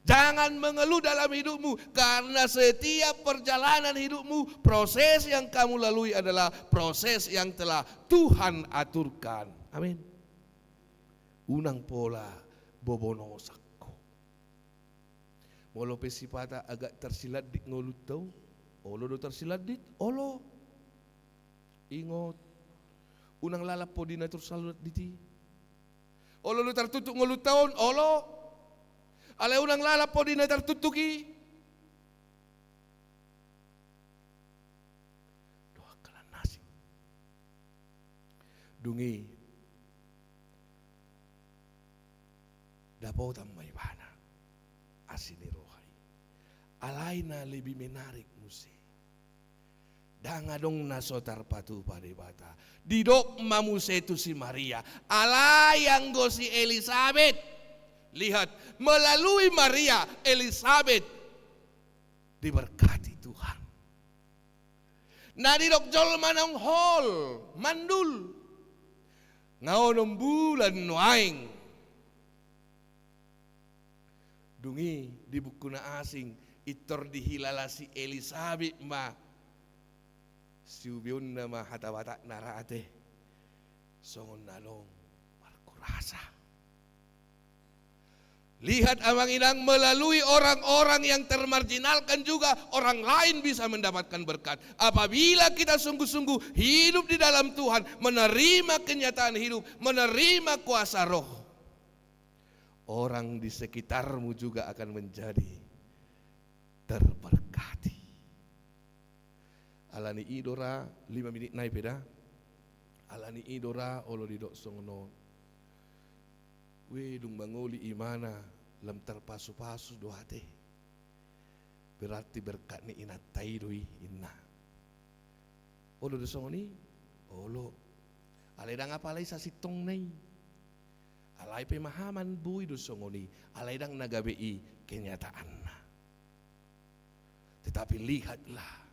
Jangan mengeluh dalam hidupmu, karena setiap perjalanan hidupmu, proses yang kamu lalui adalah proses yang telah Tuhan aturkan. Amin. Unang pola bobonosakko. Molo pesipata agak tersilat di ngolut tau. Olo do tersilat dit, olo. Ingot. Unang lalapo di natur salut diti. Olo do tertutup ngolut taon, olo. Ale unang lalapo di na tertutuki. Doa kalan nasi. Dungi. Dapotan may bana. Asini rohay. Alay na lebih menarik musi. Dangadong nasotar patu pada bata. Didok mamuse tu si Maria. Alay yang go si Elizabeth. Lihat, melalui Maria, Elizabeth diberkati Tuhan. Nadidok jol manang hol, mandul. Ngaonom bulan nuaing. Dungi di buku na asing, itor dihilala si Elizabeth ma. Siubion na mahatawata naraate. Songon nalong, markurasa. Lihat amang inang, melalui orang-orang yang termarginalkan juga orang lain bisa mendapatkan berkat. Apabila kita sungguh-sungguh hidup di dalam Tuhan, menerima kenyataan hidup, menerima kuasa roh, orang di sekitarmu juga akan menjadi terberkati. Alani idora 5 menit naik beda. Alani idora olo didok songono. Wedung mangoli imana lam terpasu-pasu doate. Berarti berkat ni ina taidoi inna. Olo dosongoni, olo. Alay dang apalay sa sitong nay. Alay pemahaman buy dosongoni. Alay dang nagabi kenyataan na. Tetapi lihatlah,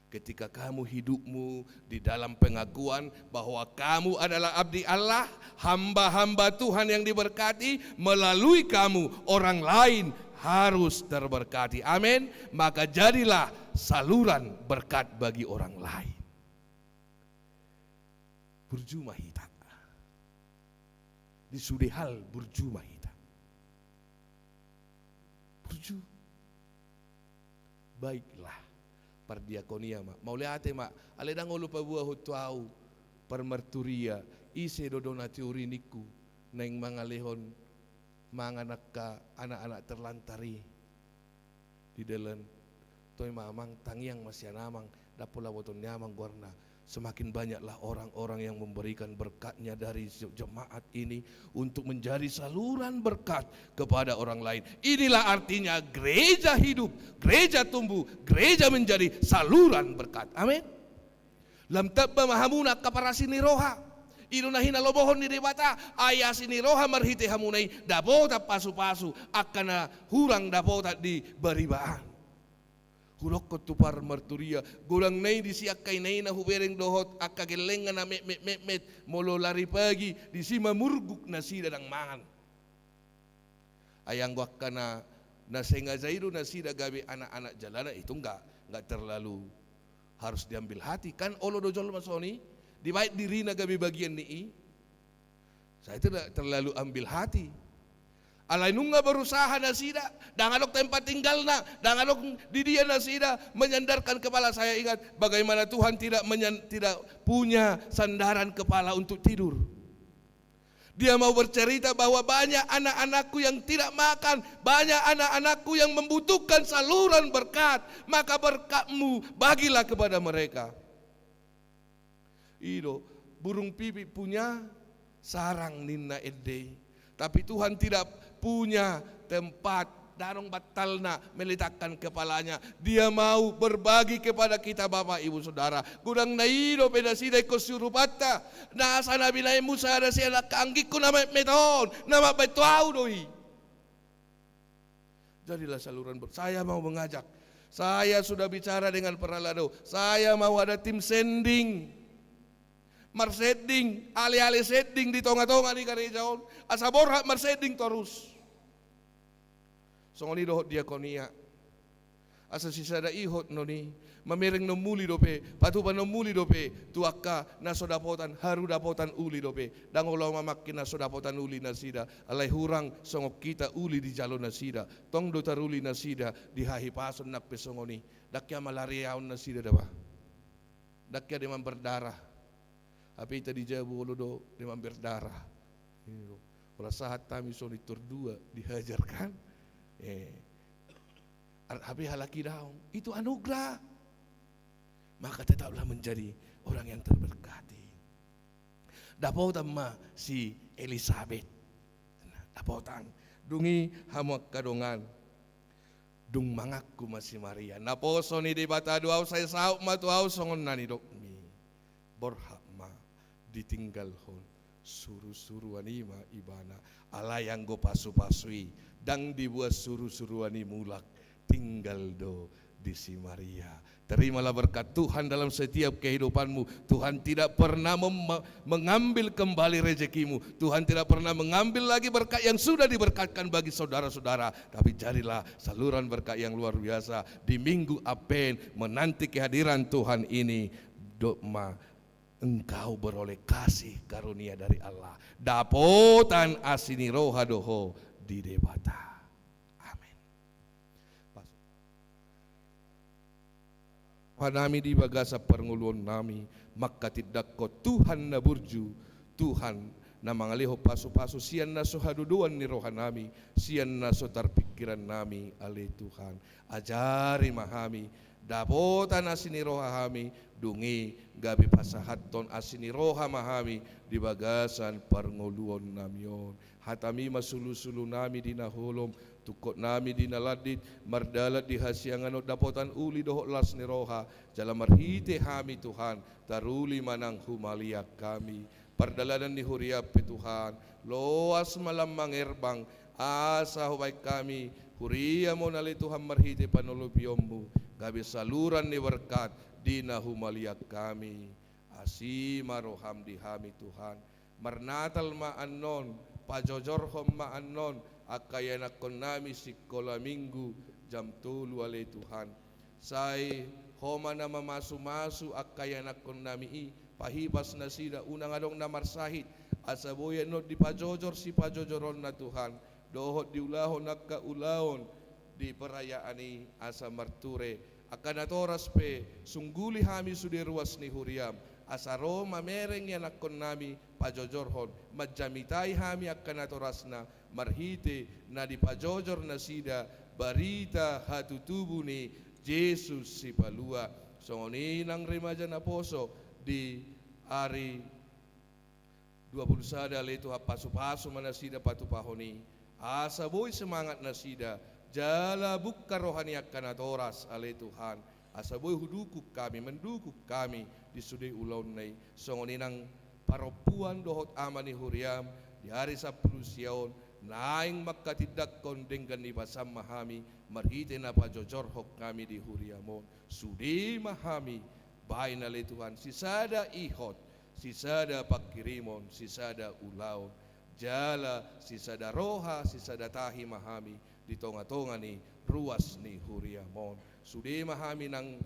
ketika kamu hidupmu di dalam pengakuan bahwa kamu adalah abdi Allah, hamba-hamba Tuhan yang diberkati, melalui kamu orang lain harus terberkati. Amin. Maka jadilah saluran berkat bagi orang lain. Burjumahita. Di sudehal burjumahita. Burju. Baiklah. Pardiakonia mak mauliate mak aledang ulu pabuah hutuau permerturia ise dodona teori niku neng mangalehon manganaka anak-anak terlantari di dalam toy mamang tangiang masih namang dapula boton nyamang gorna. Semakin banyaklah orang-orang yang memberikan berkatnya dari jemaat ini untuk menjadi saluran berkat kepada orang lain. Inilah artinya gereja hidup, gereja tumbuh, gereja menjadi saluran berkat. Amin. Lam tabba mahamuna kaparasini roha. Inunahina lobohon ni debata ayasini roha marhite hamunai dapota pasu-pasu akana hurang dapota di beribaan. Hulok ko tupar marturia gulang nay di siak kay nay na hubereng dohot akagelengan na met molo lari pagi di si mamurguk na sida dang mangan ayang wak kana na sengazairu na sida gabi anak-anak jalana itu enggak terlalu harus diambil hati kan olo dojol masoni di baik diri na gabi bagian ni saya tidak terlalu ambil hati. Alay nunga berusaha na sida, dangalok tempat tinggal na, dangalok di dia na sida menyandarkan kepala. Saya ingat bagaimana Tuhan tidak punya sandaran kepala untuk tidur. Dia mau bercerita bahwa banyak anak-anakku yang tidak makan, banyak anak-anakku yang membutuhkan saluran berkat, maka berkatmu bagilah kepada mereka. Ido, burung pipi punya sarang ninna edde. Tapi Tuhan tidak punya tempat darong batalna meletakkan kepalanya. Dia mau berbagi kepada kita Bapak Ibu Saudara. Kurang naido pedasida ko surupata. Nasa nabilay Musa ada siya kaanggik ko nama meton, nama betuau doi. Jadilah saluran saya mau mengajak. Saya sudah bicara dengan Peralado. Saya mau ada tim sending. Marsetting, ali-ali setting di tonga-tonga ni Karijaon. Asa borha marsetting terus. Songoni dohot diakonia. Asa sisada ihot noni. Mamereng no muli dope, patupan no muli dope. Tuaka na sodapotan, haru dapotan uli dope. Dangolaw mamakin na sodapotan uli na sida. Alay hurang songok kita uli di jalo na sida. Tong do taruli na sida di hahipason nakpe songoni. Dakya malariaon na sida daba. Dakya demam berdarah. Tapi tadi jabu lodo demam berdarah. Kalau saat kami soni terdua dihajarkan. Tapi halaki daun itu anugerah. Maka tetaplah menjadi orang yang terberkati. Dapotan ma si Elizabeth. Dapotan dungi hamak kadongan. Dung mangakku masih Maria. Naposo ni di bata duaw saya sauk matuaw songon nani dokmi. Borha ma ditinggal hon suru-suru anima ibana alayang go pasu-pasui dang dibuat suru-suru ani mulak tinggal do di si Maria. Terimalah berkat Tuhan dalam setiap kehidupanmu. Tuhan tidak pernah mengambil kembali rezekimu. Tuhan tidak pernah mengambil lagi berkat yang sudah diberkatkan bagi saudara-saudara. Tapi jadilah saluran berkat yang luar biasa di minggu Apen menanti kehadiran Tuhan ini. Dokma engkau beroleh kasih karunia dari Allah. Dapotan asini roha doho di debata. Panami di bagasa pernguluan nami maka tidak ko Tuhan na burju Tuhan na mangaliho pasu-pasu sian na so haduduan ni rohanami sian na so tarpikiran nami ali Tuhan ajari mahami dapotan asini rohahami dungi gabi pasahaton asini roha mahami di bagasan pernguluan namion hatami masulu-sulu nami dinahulom tukot nami dinaladit mardalat di hasiangan dapotan uli dohok las ni roha jala marhite hami Tuhan taruli manang humaliak kami pardalanan ni huriapi Tuhan loas malam mangerbang asa hubay kami huria mo nali Tuhan marhite panulupiyommu gabi saluran ni berkat dina humaliak kami asima roham di hami Tuhan marnatal maanon pajojorhom maanon akayanak kon nami sikola minggu jam 3 alay Tuhan say homa na mamasu-masu akayanak kon nami i pahipas na sida unang adong na marsahit asaboyan no di pajojor si pajojoron na Tuhan dohot di ulahon nagkaulahon di perayaan ni asa marture akanatoras pe sungguli hami sudiruas ni huriam asaro mamereng yan akon nami pajojorhon madjamitay hami akanatoras na marhite na di pajojor na sida barita hatutubu ni Jesus si palua songonin ang remaja na poso di ari 20 sada leto pasu-pasu mana sida patupahoni asa boy semangat na sida jala bukka rohani akanatoras ale Tuhan asa boy hudukuk kami mendukuk kami di sudi ulaun nai songonin ang paropuan dohot amani huriam di hari 10 siaon naing makatidak kondenggan ni basam mahami marhite na pajojorhok kami di huriamon sudi mahami bahay na le Tuhan sisada ihot sisada pakirimon sisada ulaon jala sisada roha sisada tahi mahami di tonga-tonga ni ruas ni huriamon sudi mahami nang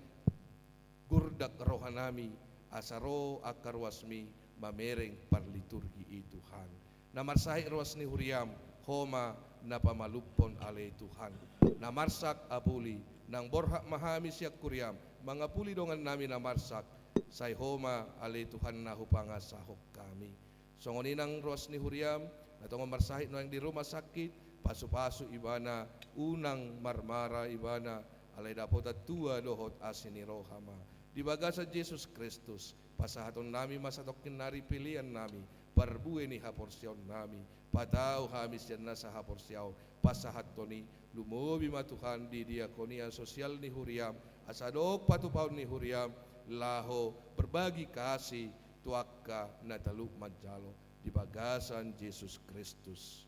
gurdak rohanami asaro akarwasmi mamereng parliturgi i Tuhan namarsahi ruas ni huriam homa na pamalupon alay Tuhan namarsak apuli nang borhak mahami siyak kuriam mga puli dongan namin namarsak say homa alay Tuhan na hupangasahok kami songonin ang ruas ni huriam natong marsahit no ang di rumah sakit pasu-pasu ibana unang marmara ibana alay dapot at tua dohot asini rohama di bagasa Jesus Kristus pasahaton nami masatokin nari pilihan nami Parbue ni haporsiaw nami, patao hamis yan na sa haporsiaw, pasahat to ni lumobi matuhan di diakonia sosial ni Huriam, asadok patupaw ni Huriam, laho berbagi kasih tuaka na taluk majalo di bagasan Yesus Kristus.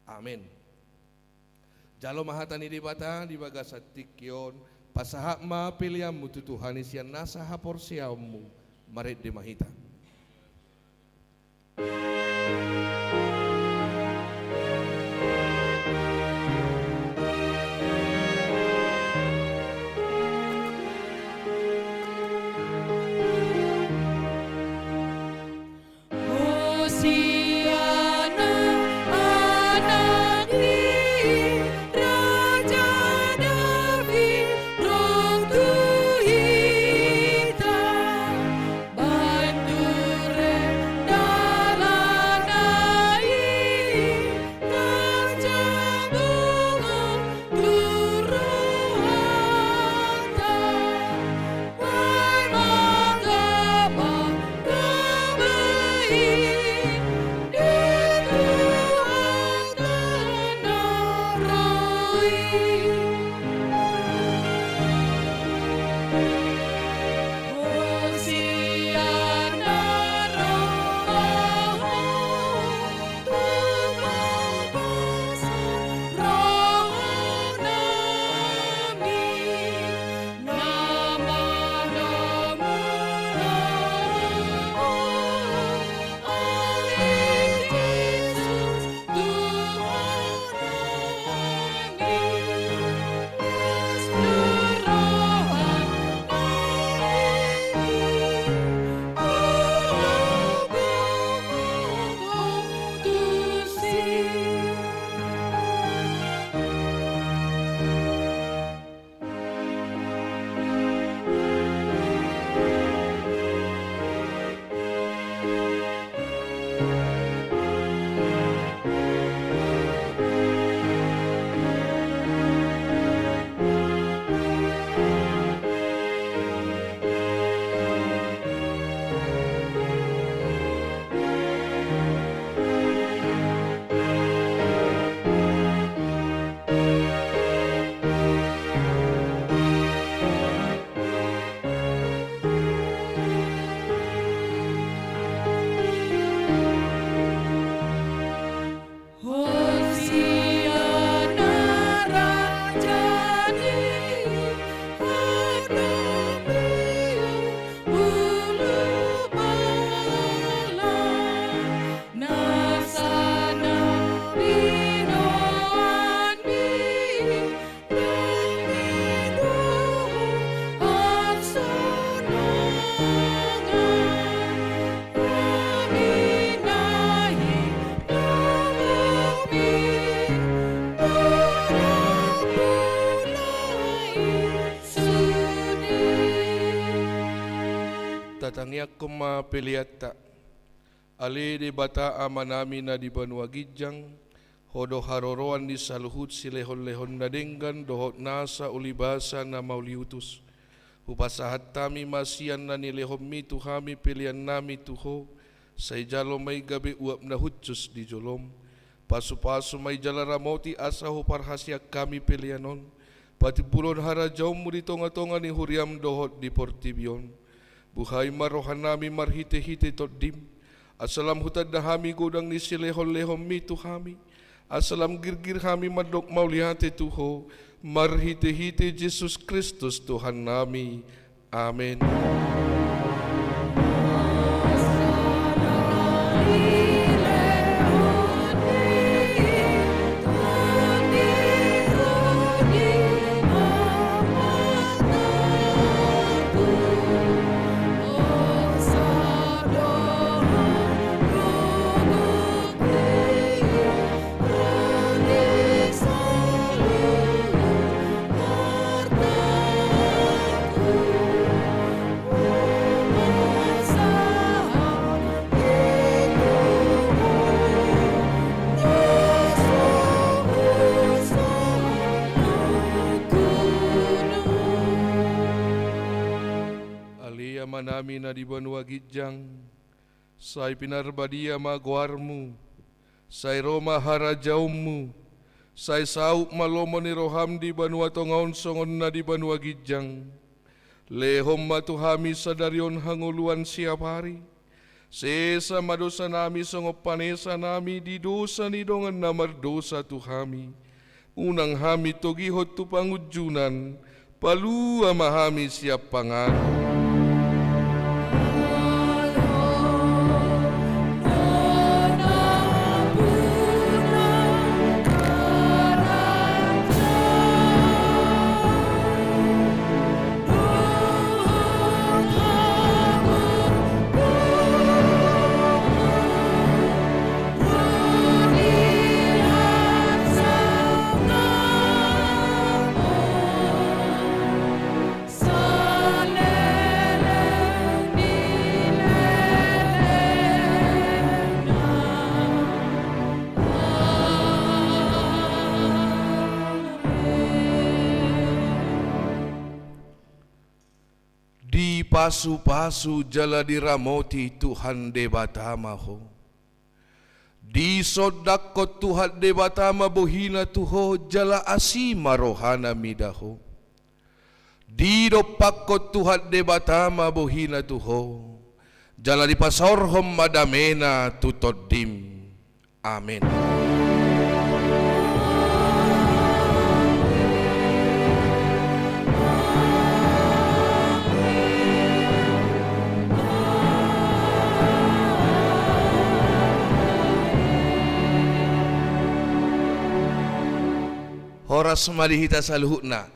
Amin. Jalo mahatani di bata di bagasan tikyon, pasahak ma pilihanmu tutuhani sian nasa haporsiamu, marit di mahita. Tatangyak kuma piliata ali di bata amanami na di Banua Gijang hodo haroroan di saluhut si lehon-lehon nadenggan dohot nasa ulibasa na mauliutus upasahat tami masian na ni lehom mi tuhami pilihan nami tuho say jalo may gabi uap na hutsus di jolom pasu-pasu may jalaramoti asaho parhasyak kami pilihanon pati bulon harajaw mo di tonga-tonga ni Huriam dohot di Portibion buhay marohan nami marhite-hite tot dim. Asalam hutad na hami godang ni silehon-lehon mi tuhami. Asalam girgir hami madok maulihate tuho. Marhite-hite Jesus Kristus Tuhan nami. Amen. Manami na di Banua Gijang Sai pinarbadia maguarmu, sai Roma harajaumu, sai saup malomo ni roham di banua tongaon songon na di banua gijang. Lehom matuhami sadarion hanguluan siap hari. Sesa madosa nami songop panesa nami di dosa ni dongan namar dosa tuhami. Unang hami togihot tu pangujunan, palu amahami siap pangan. Di pasu-pasu jala diramoti Tuhan debatama ho. Di sodakot Tuhan debatama bohina tuho jala asima rohana midaho. Di dopakot Tuhan debatama bohina tuho jala dipasorhom madamena tutodim. Amin. Horas malihita sa luhut na